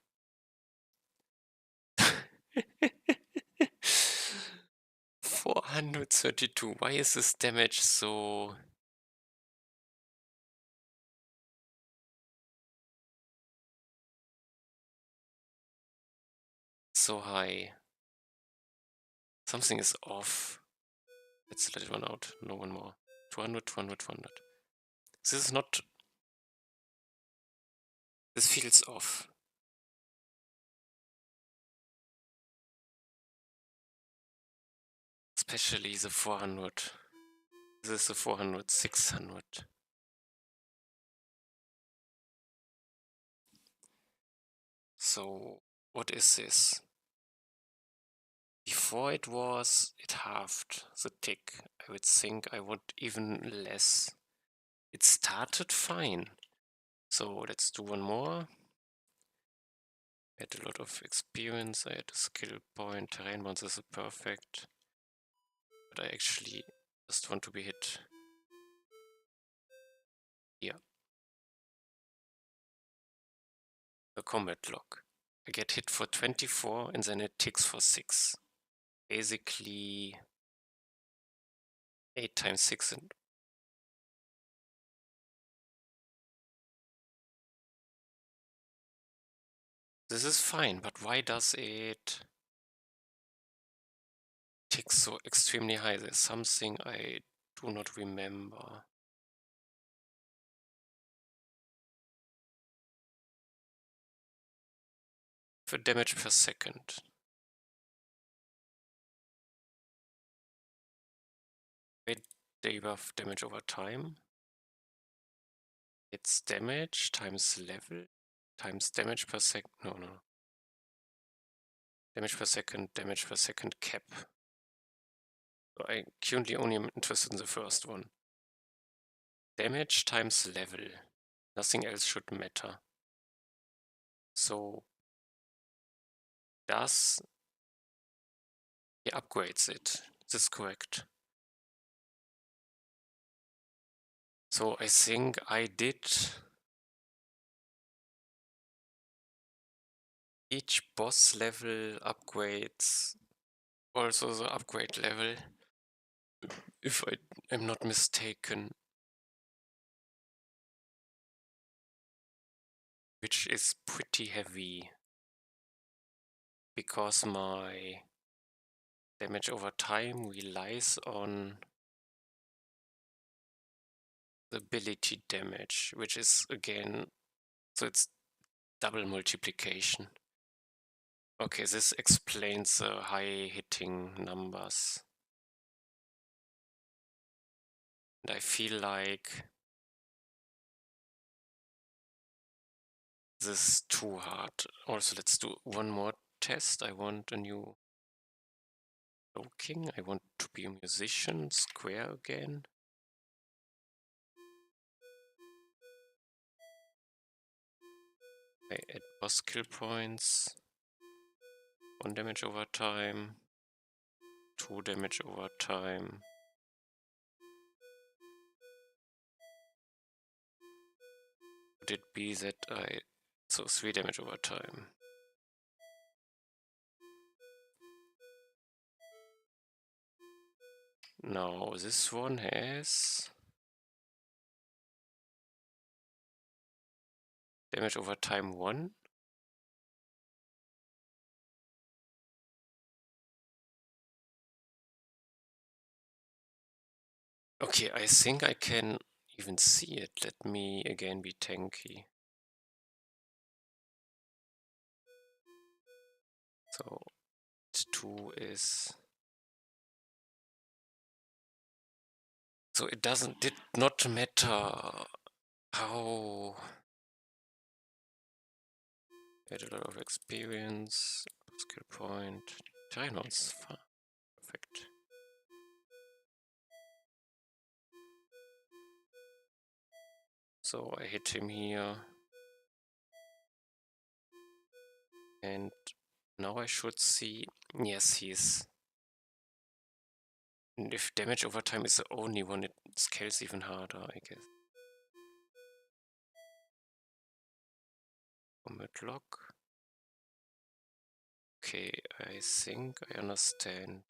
432. Why is this damage so high? Something is off. Let's let it run out. No one more. 200, 200, 200. This is not... This feels off. Especially the 400. This is the 400, 600. So what is this? Before it halved the tick. I would think I want even less. It started fine. So let's do one more. I had a lot of experience, I had a skill point, terrain bounce is perfect. But I actually just want to be hit here. A combat lock. I get hit for 24 and then it ticks for 6. Basically 8 times 6 and this is fine, but why does it tick so extremely high? There's something I do not remember. For damage per second. Wait, debuff damage over time. It's damage times level times damage per second. No. Damage per second cap. So I currently only am interested in the first one. Damage times level. Nothing else should matter. So he upgrades it. This is correct. So I think I did each boss level upgrades also the upgrade level, if I am not mistaken, which is pretty heavy because my damage over time relies on the ability damage, which is again, so it's double multiplication. Okay, this explains the high hitting numbers. And I feel like this is too hard. Also, let's do one more test. I want a new cloaking. I want to be a musician, square again. I add boss skill points. 1 damage over time. 2 damage over time. Would it be that so 3 damage over time. Now this one has damage over time 1. Okay, I think I can even see it. Let me again be tanky. So 2 is... So it did not matter how... I had a lot of experience, skill point, terrain bounce, perfect. So I hit him here. And now I should see, yes, he's... And if damage over time is the only one, it scales even harder, I guess. Combat lock. Okay, I think I understand.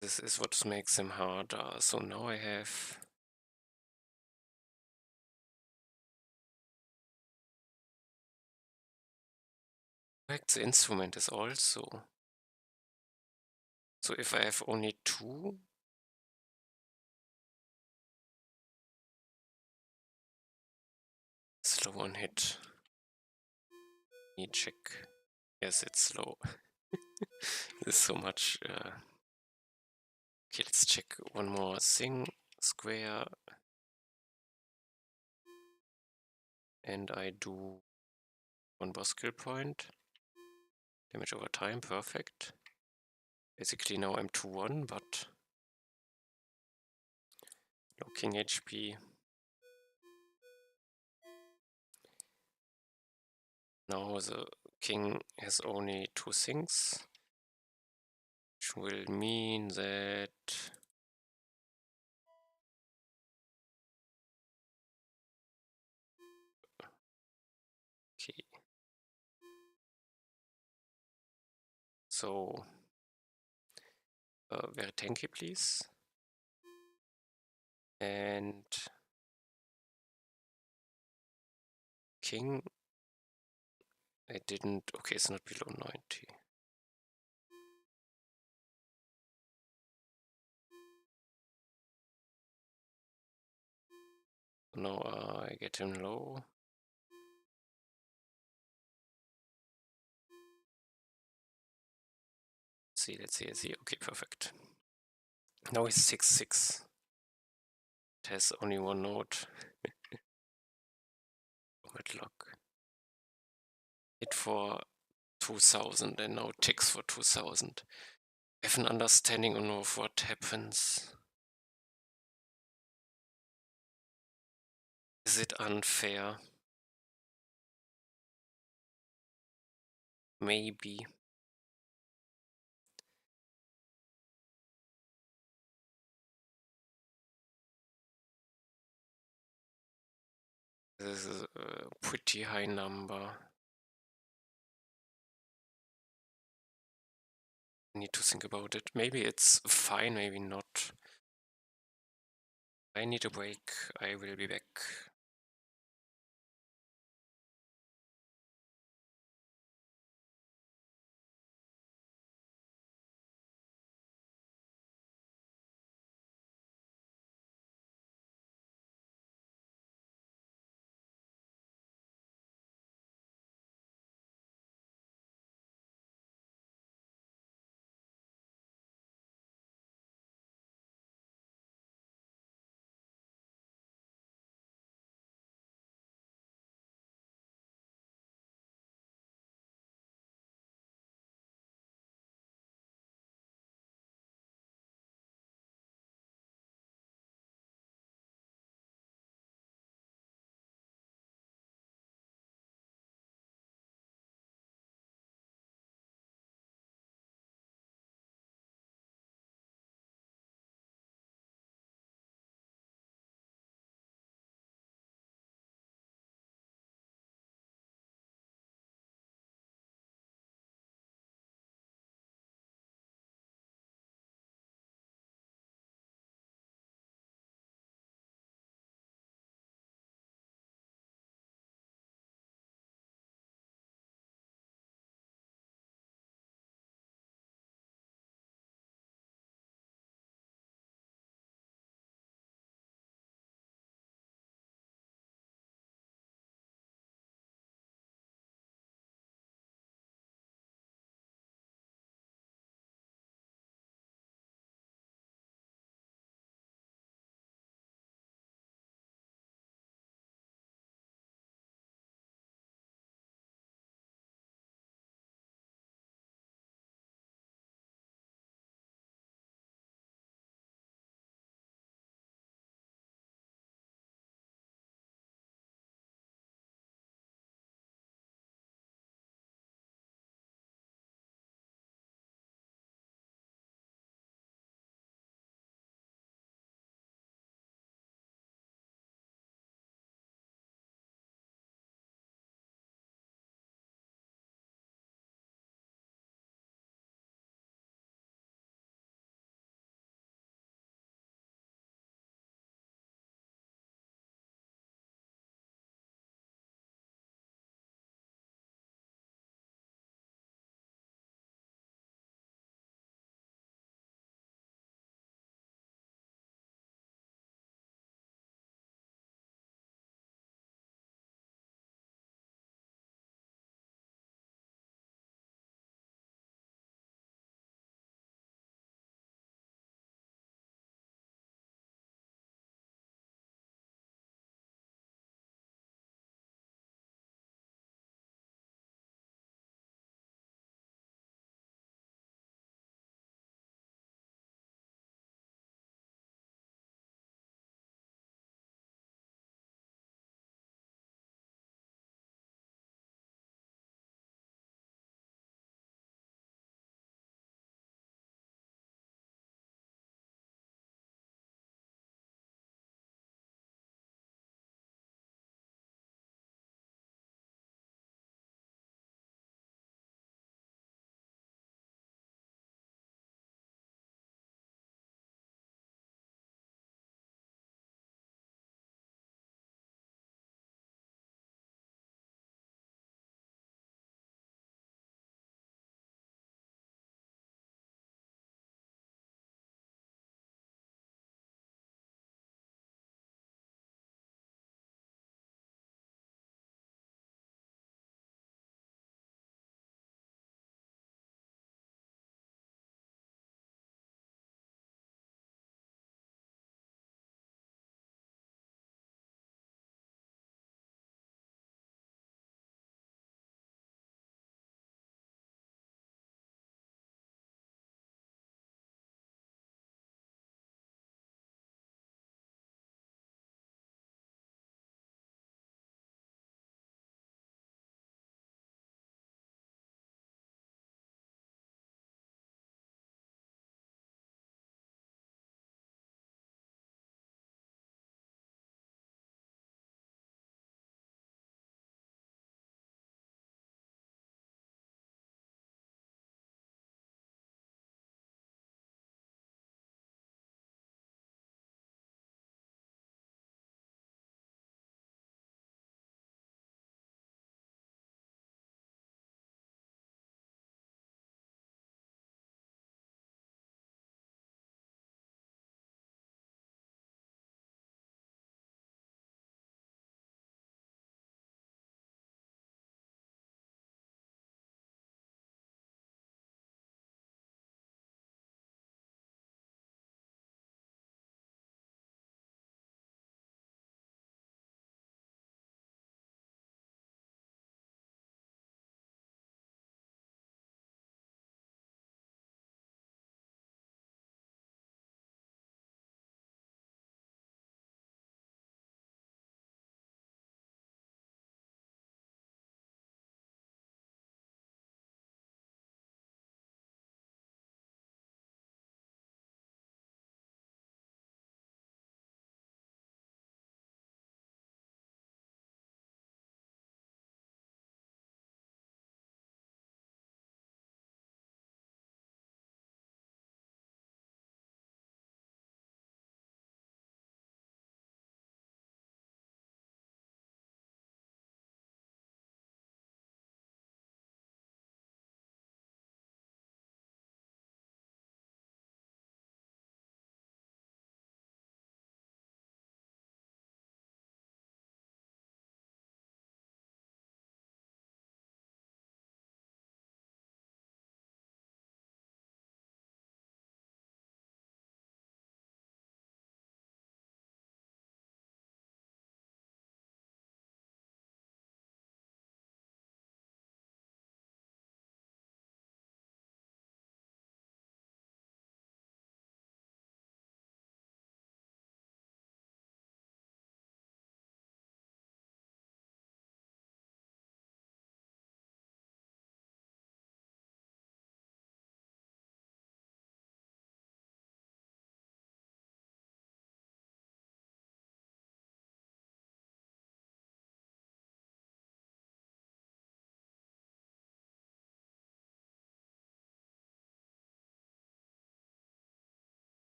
This is what makes him harder. So now I have... The instrument is also... So if I have only 2... Slow on hit. Need check. Yes, it's slow. There's so much Okay, let's check one more thing. Square. And I do one boss skill point. Damage over time, perfect. Basically now I'm 2-1, but no king HP. Now the king has only 2 things, which will mean that okay. So very tanky, please. And king, I didn't. Okay, it's not below 90. Now I get him low. Let's see. Okay, perfect. Now he's 6-6. It has only one node. Good luck. Hit for 2000 and now ticks for 2000. I have an understanding of what happens. Is it unfair? Maybe. This is a pretty high number. I need to think about it. Maybe it's fine, maybe not. I need a break. I will be back.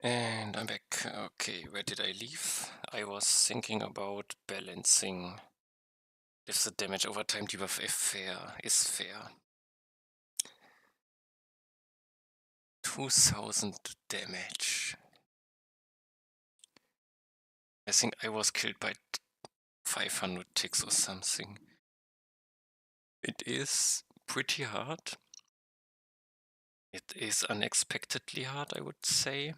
And I'm back. Okay, where did I leave? I was thinking about balancing if the damage over time debuff is fair. 2000 damage. I think I was killed by 500 ticks or something. It is pretty hard. It is unexpectedly hard, I would say.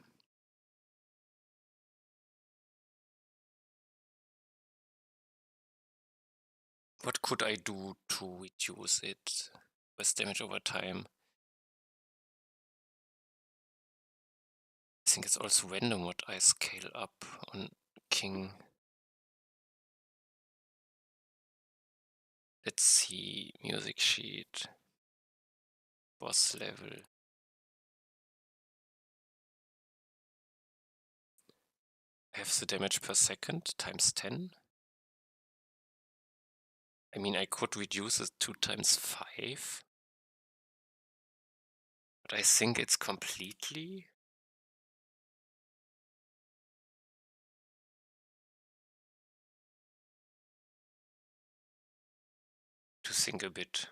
What could I do to reduce it with damage over time? I think it's also random what I scale up on King. Let's see, music sheet, boss level. I have the damage per second times 10. I mean, I could reduce it 2 times 5. But I think it's completely. To think a bit.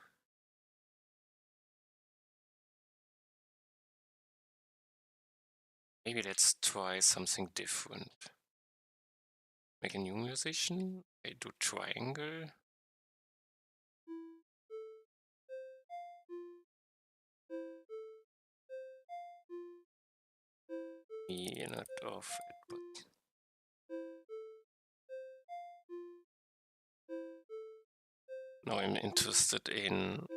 Maybe let's try something different. Make a new musician. I do triangle. Not of it, but now I'm interested in.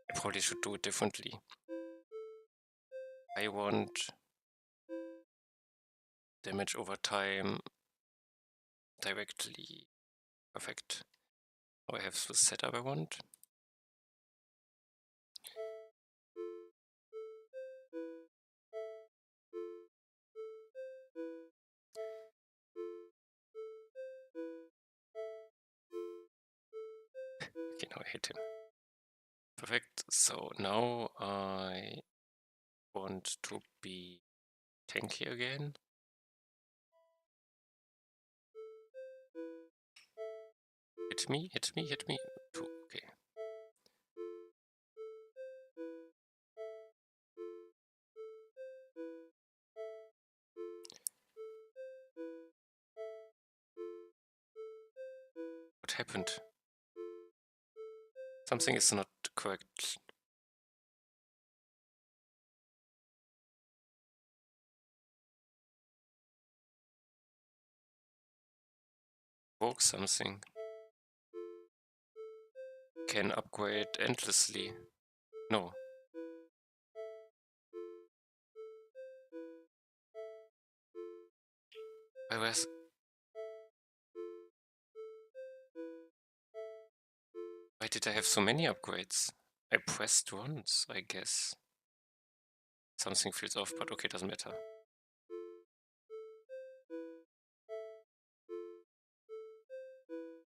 I probably should do it differently. I want damage over time directly. Perfect. Now I have the setup I want. Okay, now I hit him. Perfect. So now I want to be tanky again. Hit me, hit me, hit me. Two. Okay. What happened? Something is not correct. Broke something. Can upgrade endlessly. No. Why did I have so many upgrades? I pressed once, I guess. Something feels off, but okay, doesn't matter.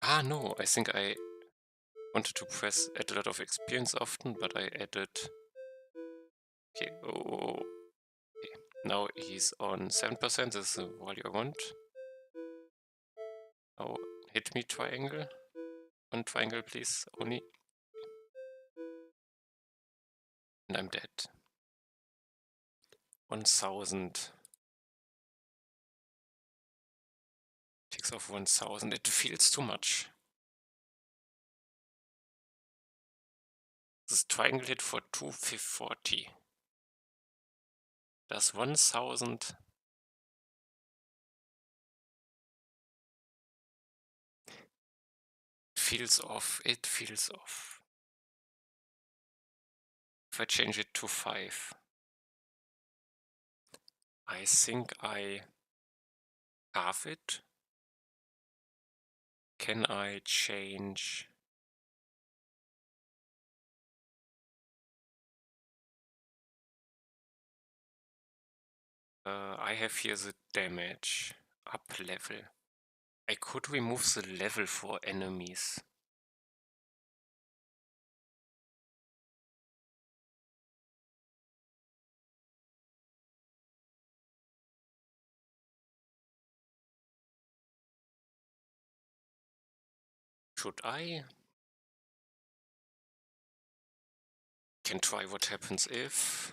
Ah, no, I think I wanted to add a lot of experience often, but I added. Okay, oh. Okay. Now he's on 7%, this is the value I want. Now hit me triangle. One triangle, please, only. And I'm dead. 1000. Takes off 1000. It feels too much. This triangle hit for 240. Does 1000. Feels off. It feels off. If I change it to 5, I think I halve it. Can I change? I have here the damage up level. I could remove the level for enemies. Should I? Can try what happens if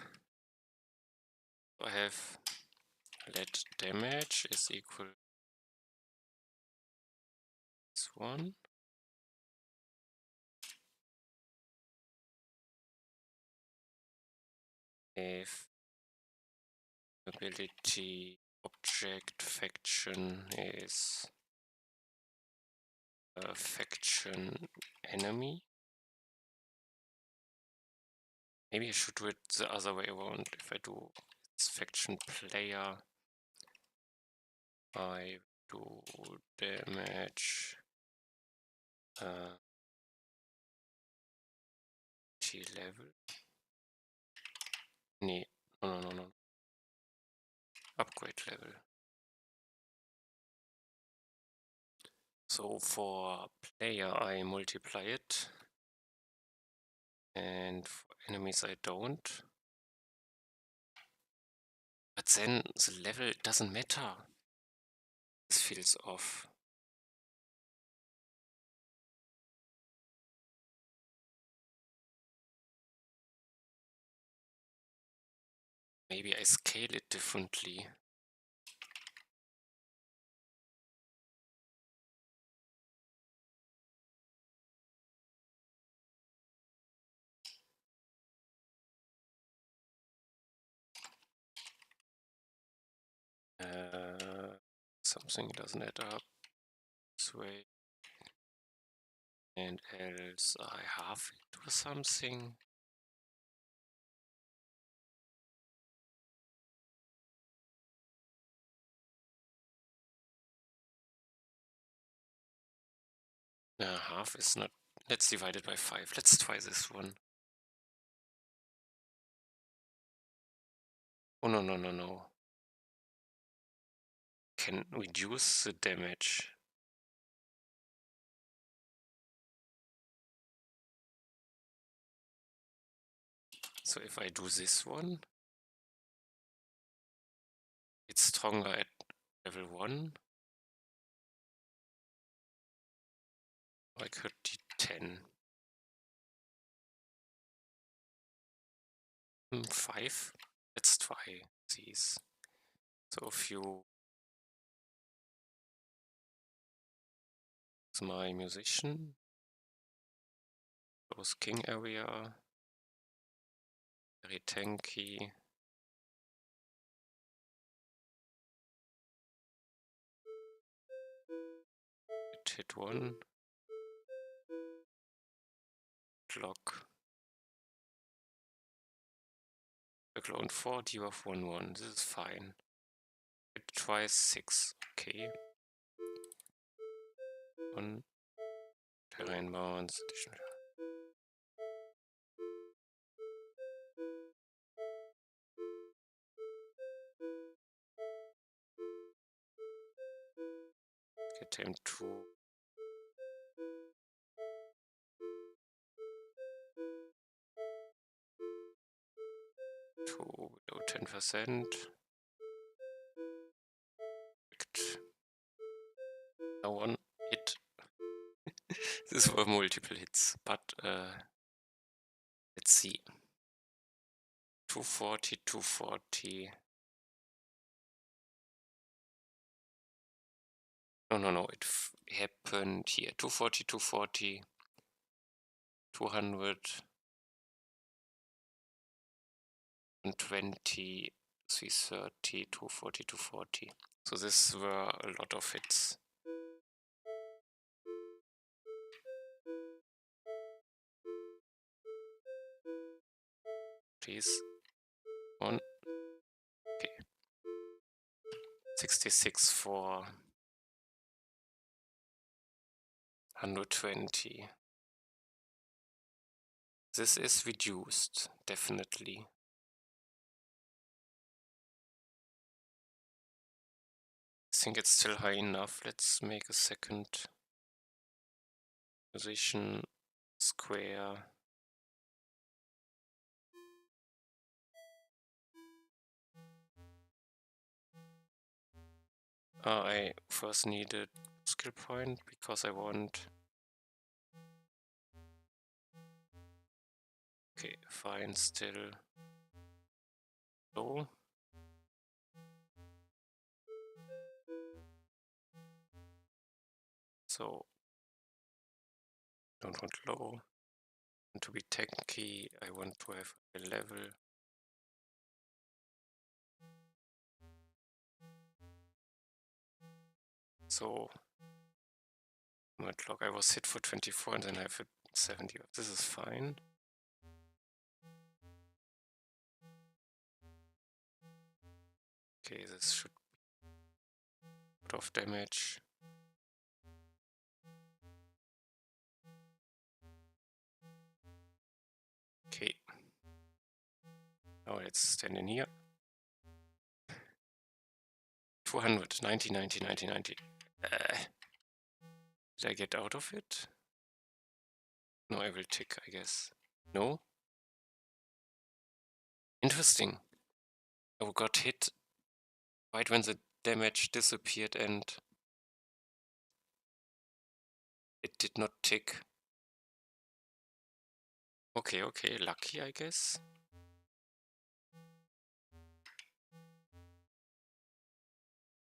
I have let damage is equal this one. If ability object faction is a faction enemy. Maybe I should do it the other way around. If I do it's faction player, I do damage T level. Nee, no. Upgrade level. So for player I multiply it, and for enemies I don't. But then the level doesn't matter. This feels off. Maybe I scale it differently. Something doesn't add up this way. And else I half it or something. Half is not. Let's divide it by 5. Let's try this one. Oh, no. Can reduce the damage. So if I do this one, it's stronger at level 1. I could D10. 5. Let's try these. So if you my musician, goes king area, very tanky. It hit 1. Block. I clone 4, debuff 1/1. This is fine. It tries 6. Okay. 1. Terrain bounce. Additional. Get him 2. 2 below 10%. Now 1 hit. This were multiple hits, but let's see. 240, 240. No, it happened here. 240, 240, 200, 120, 330, 240, 240. So this were a lot of hits. Please. 1. Okay. 66 for 120. This is reduced, definitely. I think it's still high enough. Let's make a second position square. I first need a skill point because I want Okay, fine, still low. So, don't want low. And to be tanky, I want to have a level. So, Murloc, I was hit for 24 and then I have a 70. This is fine. Okay, this should be a lot of damage. Okay. Now let's stand in here. 200, 90, 90, 90, 90. Did I get out of it? No, I will tick, I guess. No? Interesting. I got hit right when the damage disappeared and it did not tick. Okay, okay, lucky, I guess.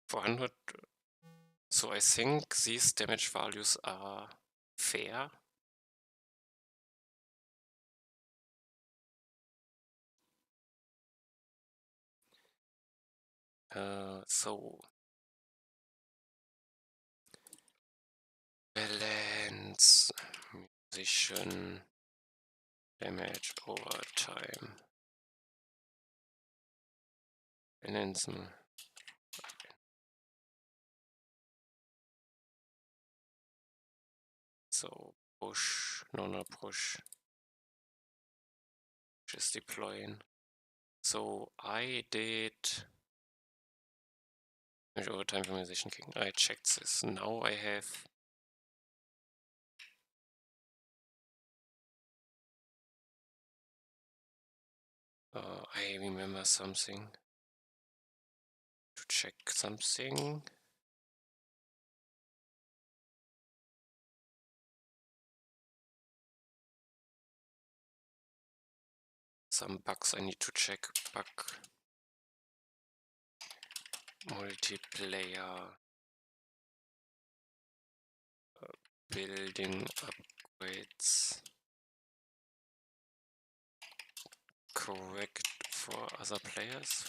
400. So I think these damage values are fair. So balance, musician, damage over time. Balance. So push, no push. Just deploying. So I did over time for Musician King. I checked this. Now I have I remember something. To check something. Some bugs I need to check. Bug. Multiplayer. Building upgrades. Correct for other players.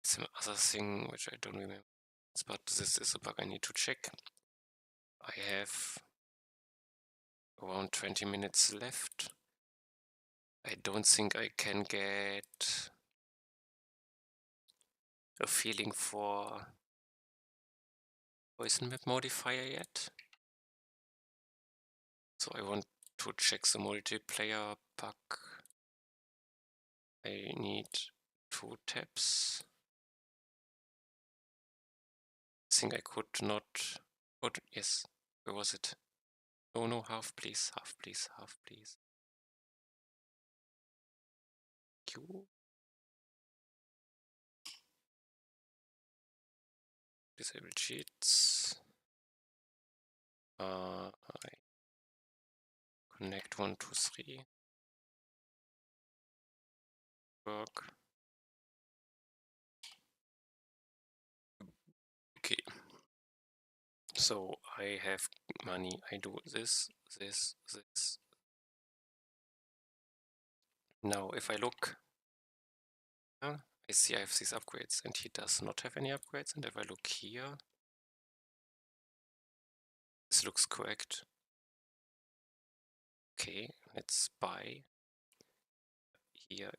Some other thing which I don't remember, but this is a bug I need to check. I have around 20 minutes left. I don't think I can get a feeling for poison map modifier yet. So I want to check the multiplayer bug. I need 2 tabs. I think I could not. Oh, yes. Where was it? Oh no, half please, half please, half please. Q. Disable cheats. I connect 1, 2, 3. Work. Okay. So I have money. I do this. Now, if I look, I see I have these upgrades, and he does not have any upgrades. And if I look here, this looks correct. Okay, let's buy here.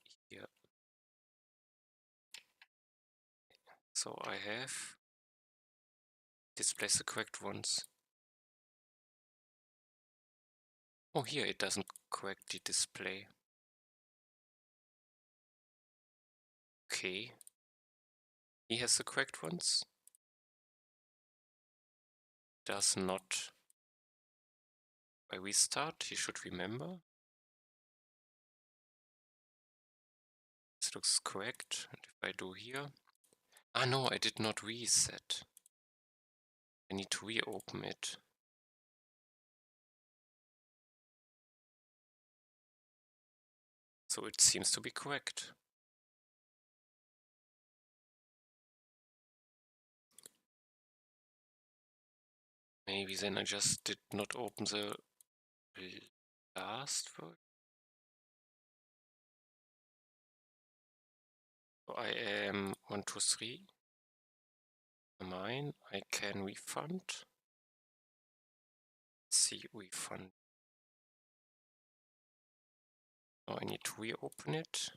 So I have displays the correct ones. Oh, here it doesn't correctly display. Okay. He has the correct ones. Does not. I restart, he should remember. This looks correct. And if I do here... Ah no, I did not reset. I need to reopen it. So it seems to be correct. Maybe then I just did not open the last word. So I am 1, 2, 3. Mine. I can refund. Let's see, refund. Now I need to reopen it.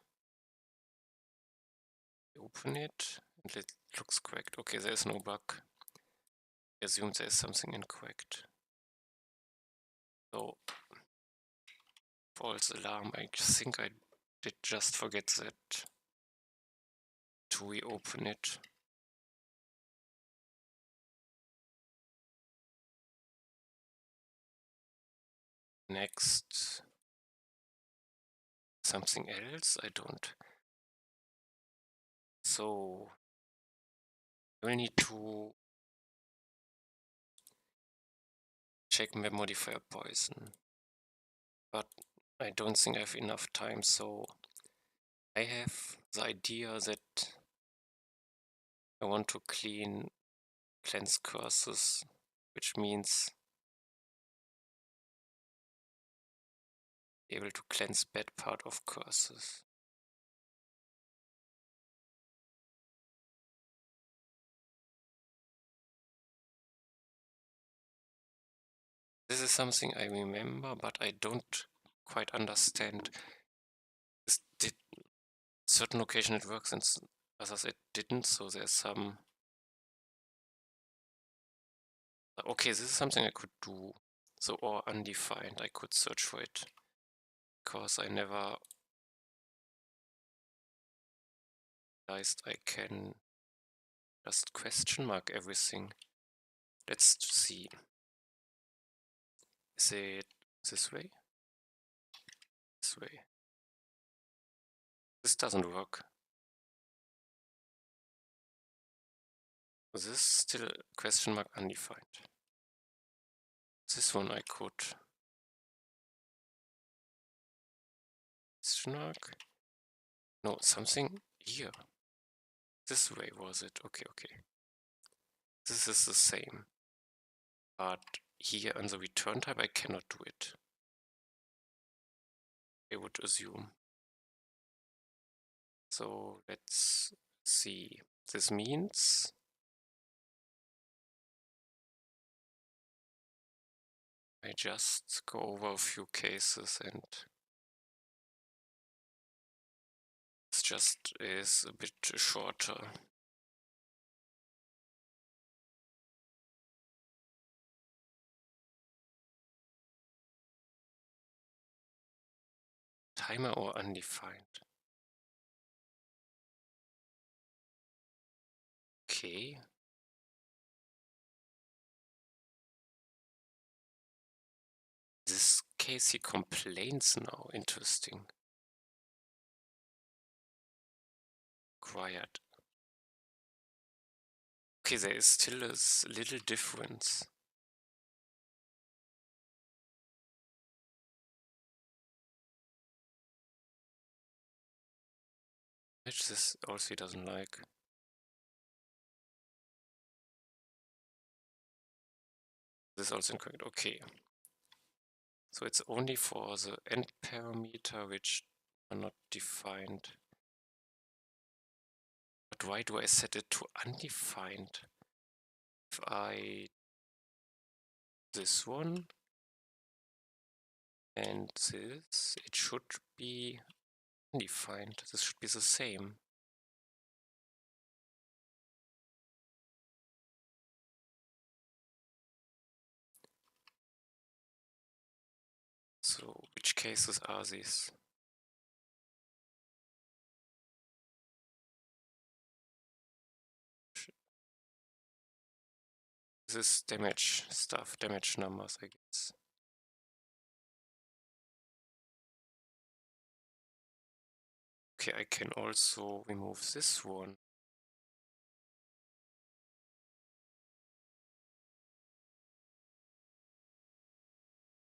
Open it, and it looks correct. Okay, there's no bug. I assume there's something incorrect. So, false alarm. I think I did just forget that to reopen it. Next, something else? I don't. So, we'll need to check map modifier poison. But I don't think I have enough time, so I have the idea that I want to cleanse curses, which means able to cleanse bad part of curses. This is something I remember, but I don't quite understand. Did certain location it works and others it didn't, so there's some... Okay, this is something I could do. So, or undefined, I could search for it. Because I never realized I can just question mark everything. Let's see. Is it this way? This way. This doesn't work. This is still question mark undefined. This one I could question mark. No, something here. This way was it? Okay, okay. This is the same. But here on the return type I cannot do it. I would assume. So let's see. This means I just go over a few cases and this just is a bit shorter. Timer or undefined? Okay. This case he complains now. Interesting. Quiet. Okay, there is still a little difference. Which this also he doesn't like. This is also incorrect. Okay. So it's only for the end parameter which are not defined. But why do I set it to undefined? If I... this one and this, it should be undefined. This should be the same. So which cases are these? This is damage stuff, damage numbers, I guess. Okay, I can also remove this one.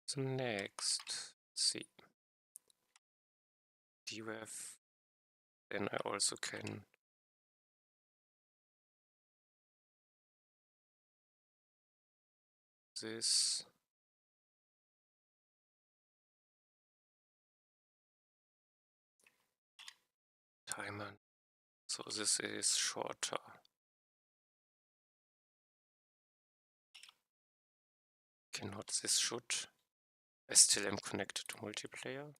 So next, let's see, dref. Then I also can this. Timer. So this is shorter. Cannot, this should. I still am connected to multiplayer.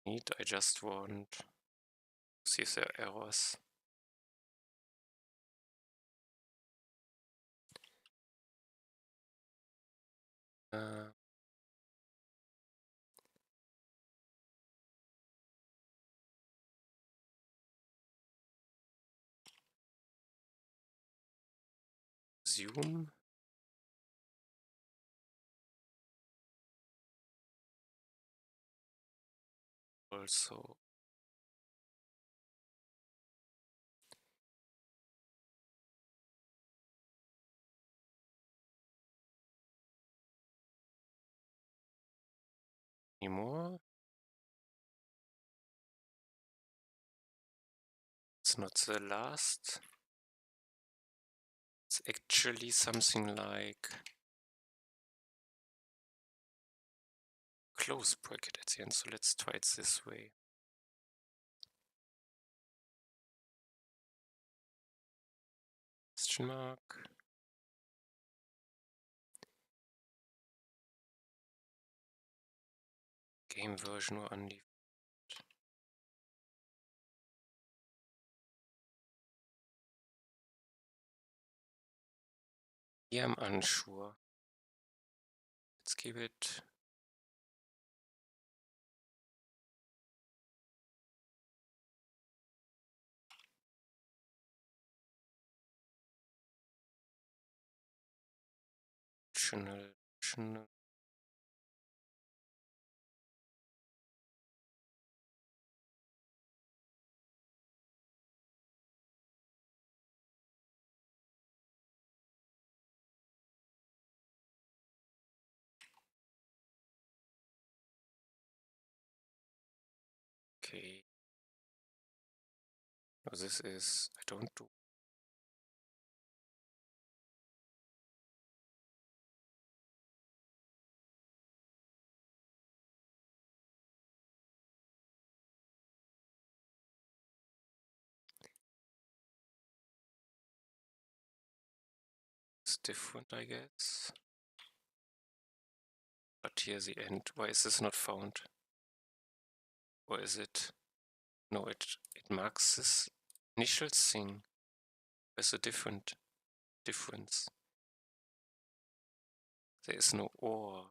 I just want to see if there are errors. Zoom. Also anymore. It's not the last. It's actually something like close bracket at the end. So let's try it this way. Question mark. Game version or undefined. Here I'm unsure. Let's give it optional. Okay. Oh, this is, I don't do. It's different, I guess. But here's the end. Why is this not found? Or is it? No, it marks this initial thing. There's a difference. There is no or.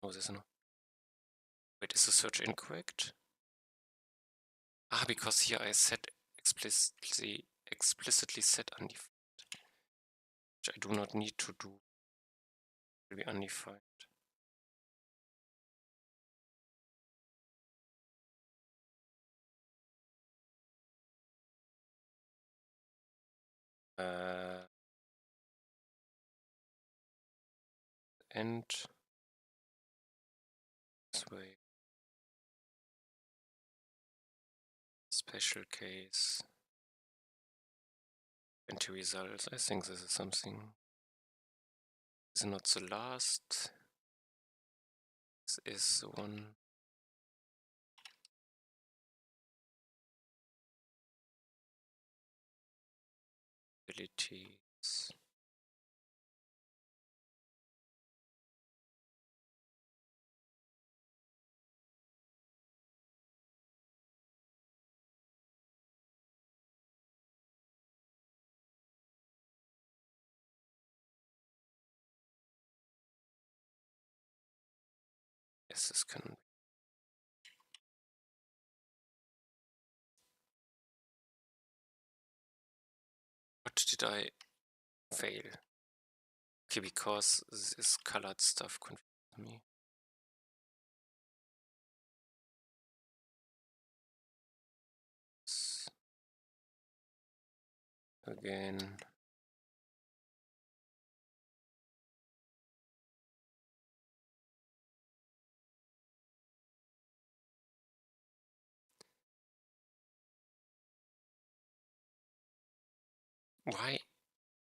No, there's no. Wait, is the search incorrect? Ah, because here I set explicitly set undefined, which I do not need to do. It will be undefined. And this way. Special case. Into results. I think this is something. This is not the last. This is the one. Abilities. Yes, this can be. What did I fail? Okay, because this colored stuff confused me. again. Why?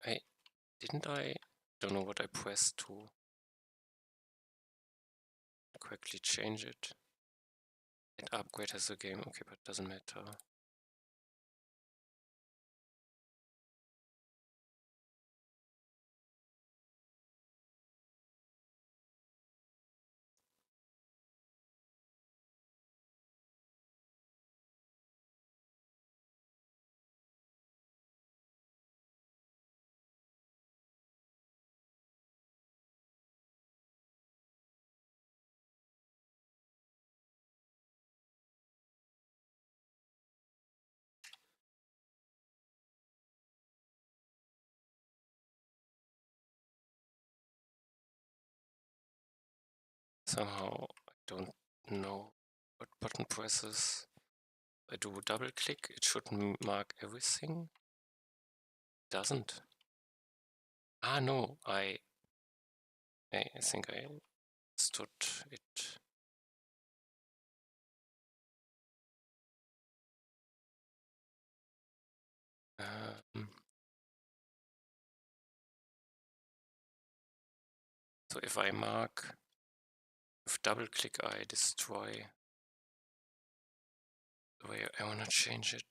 I don't know what I pressed to quickly change it. It upgrade has a game, okay, but it doesn't matter. Somehow I don't know what button presses. I do double click, it should mark everything. It doesn't. Ah no, I think I understood it. So if I mark with double click, I destroy the way I want to change it.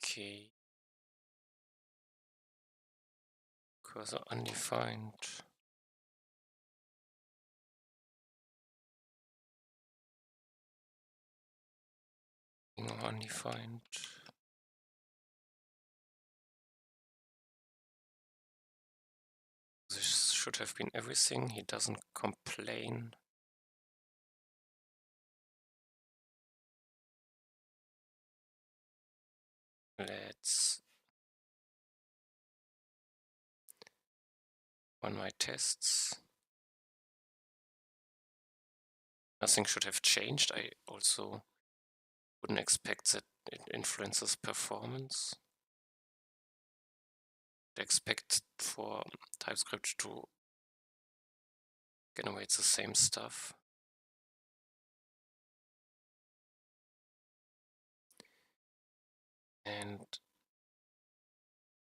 Okay. Cursor undefined. Undefined. This should have been everything. He doesn't complain. Let's run my tests. Nothing should have changed. I also wouldn't expect that it influences performance. I expect for TypeScript to generate the same stuff. And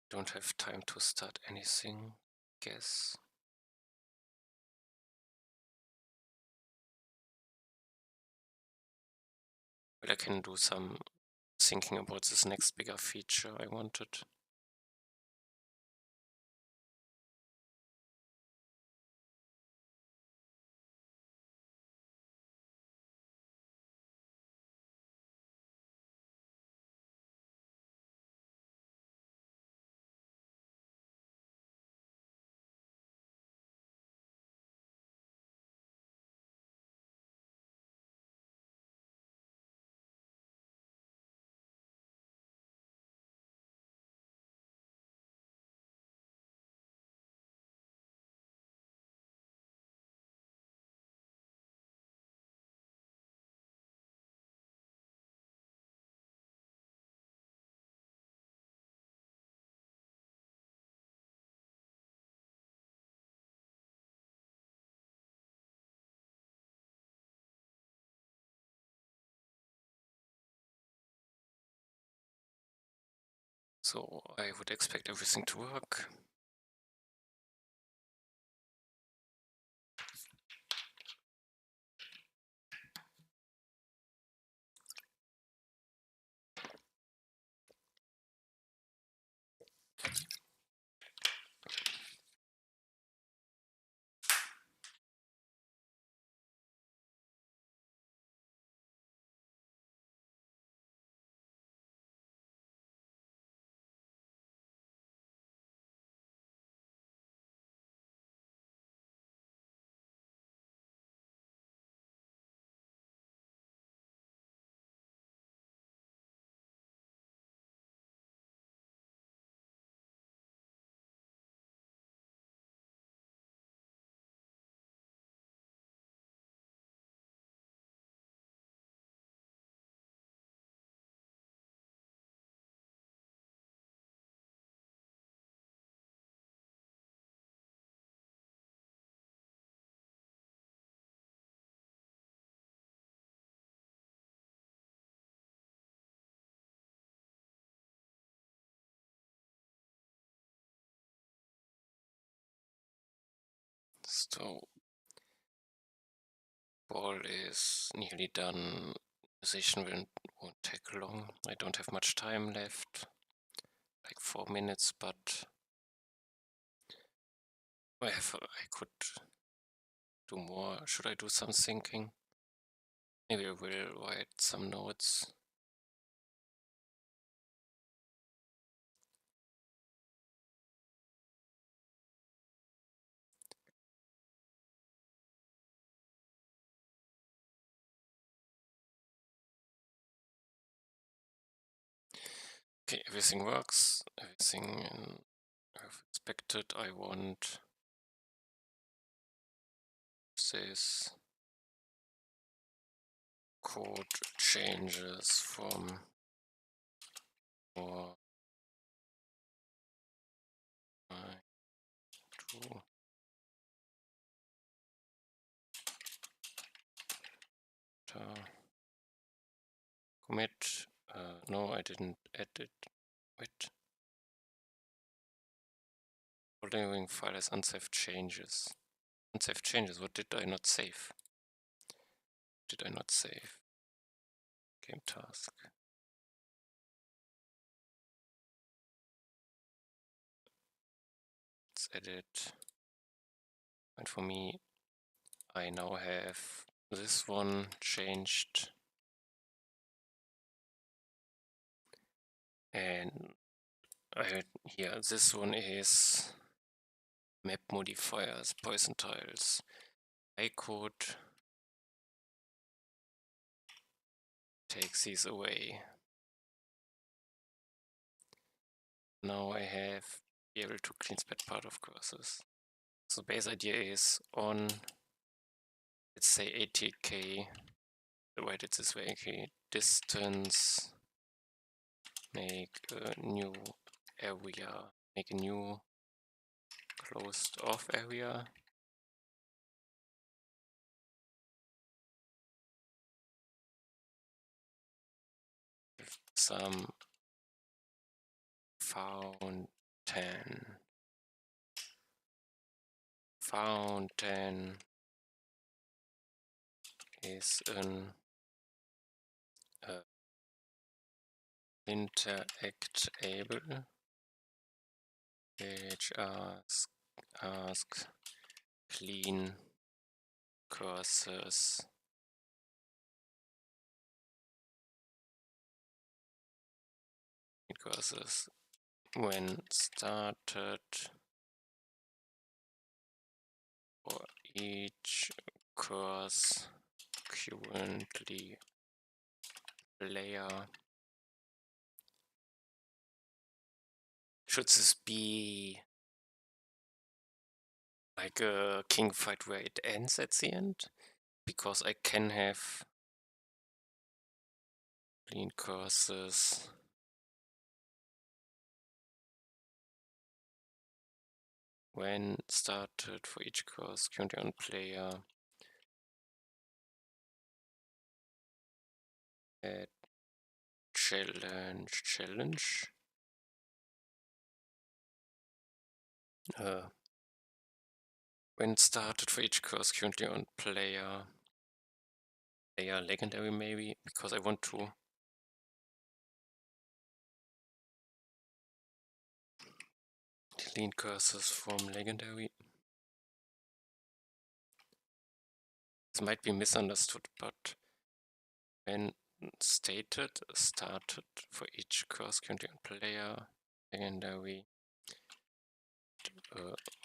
don't have time to start anything, guess. But I can do some thinking about this next bigger feature I wanted. So I would expect everything to work. So ball is nearly done. Musician won't take long. I don't have much time left, like 4 minutes, but I could do more. Should I do some thinking? Maybe I will write some notes. Okay, everything works. Everything I've expected. I want this code changes from or to commit. No, I didn't add it. Wait. Following file as unsaved changes. Unsaved changes. What did I not save? Did I not save? Game task. Let's edit. And for me, I now have this one changed. And here, this one is map modifiers, poison tiles. I could take these away. Now I have be able to clean spread part of courses. So the base idea is on, let's say 80k, write it this way, okay, distance, make a new area, make a new closed off area. Some fountain. Fountain is an interactable which asks clean cursors when started for each course currently player. Should this be like a king fight where it ends at the end? Because I can have clean cursors when started for each course currently on player at challenge when started for each course currently on player legendary, maybe, because I want to delete cursors from legendary. This might be misunderstood, but when started for each course currently on player legendary,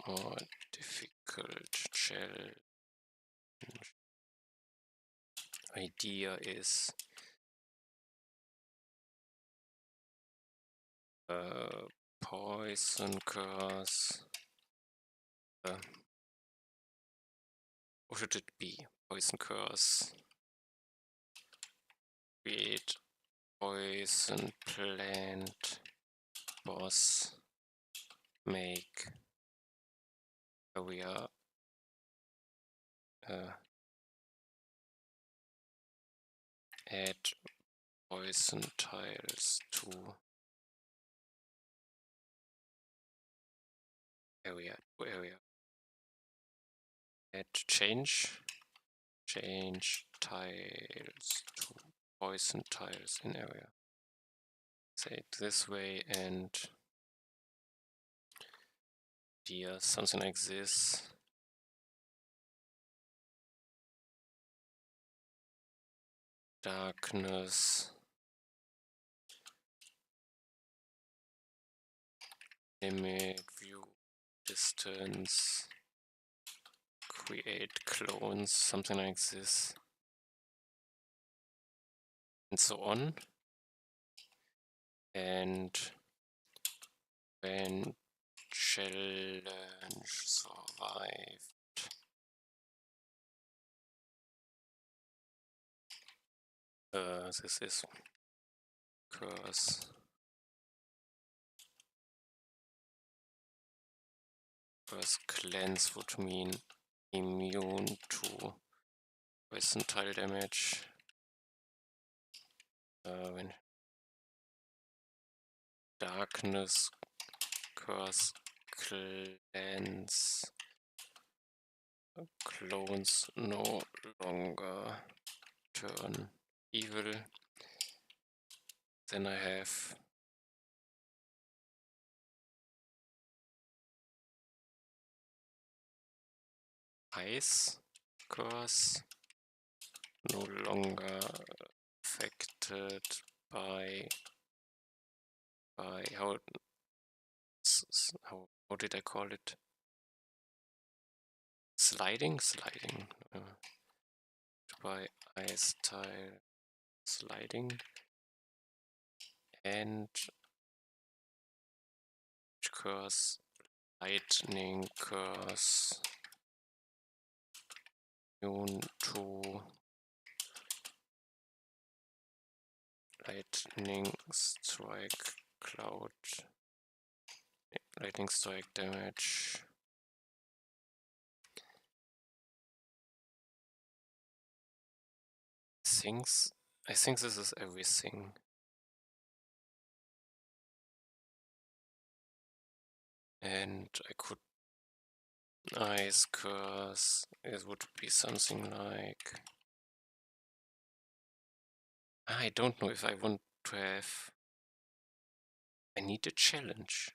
more difficult challenge idea is poison curse. What should it be? Poison curse. Create poison plant boss. Make area add poison tiles to area. Add change tiles to poison tiles in area. Say it this way, and here something like this. Darkness, limit, view, distance, create clones, something like this, and so on. And when challenge survived, this is curse. First cleanse would mean immune to poison tile damage. When darkness curse cleanse, clones no longer turn evil. Then I have ice curse, no longer affected by how did I call it? Sliding by ice tile sliding, and curse, lightning curse, immune to lightning strike cloud, lightning strike damage. I think this is everything. And I could ice curse, it would be something like, I don't know if I want to have, I need a challenge.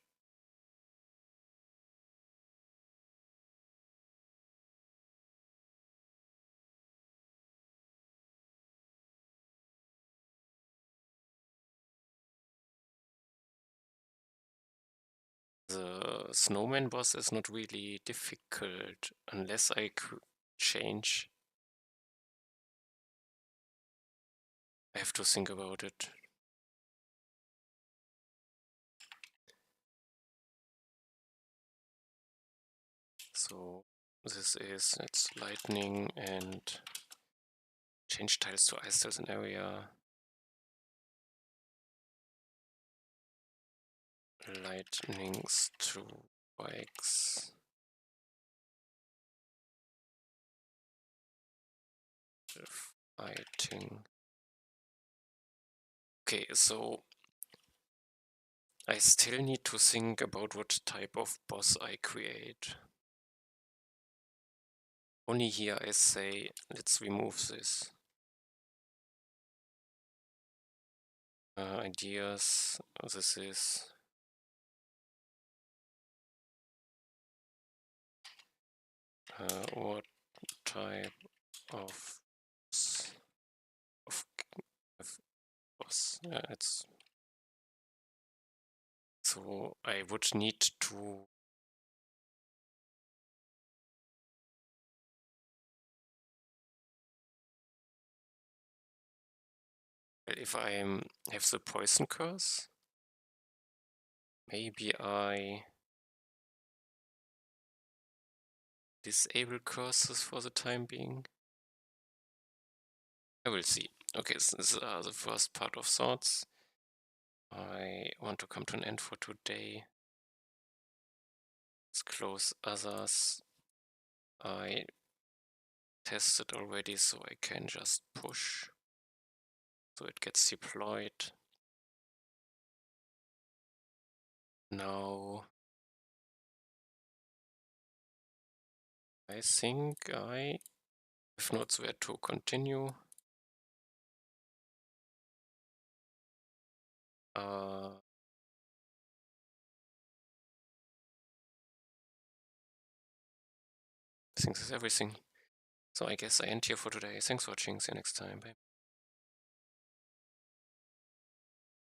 The snowman boss is not really difficult unless I change. I have to think about it. So this is, it's lightning and change tiles to ice tiles in area. Lightning strikes. Fighting. Okay, so I still need to think about what type of boss I create. Only here I say, let's remove this. Ideas, this is what type of boss? It's so I would need to if I have the poison curse, maybe I disable curses for the time being. I will see. Okay, so this is the first part of thoughts. I want to come to an end for today. Let's close others. I tested already, so I can just push. So it gets deployed. Now I think I have notes where to continue. I think that's everything. So I guess I end here for today. Thanks for watching. See you next time. Bye.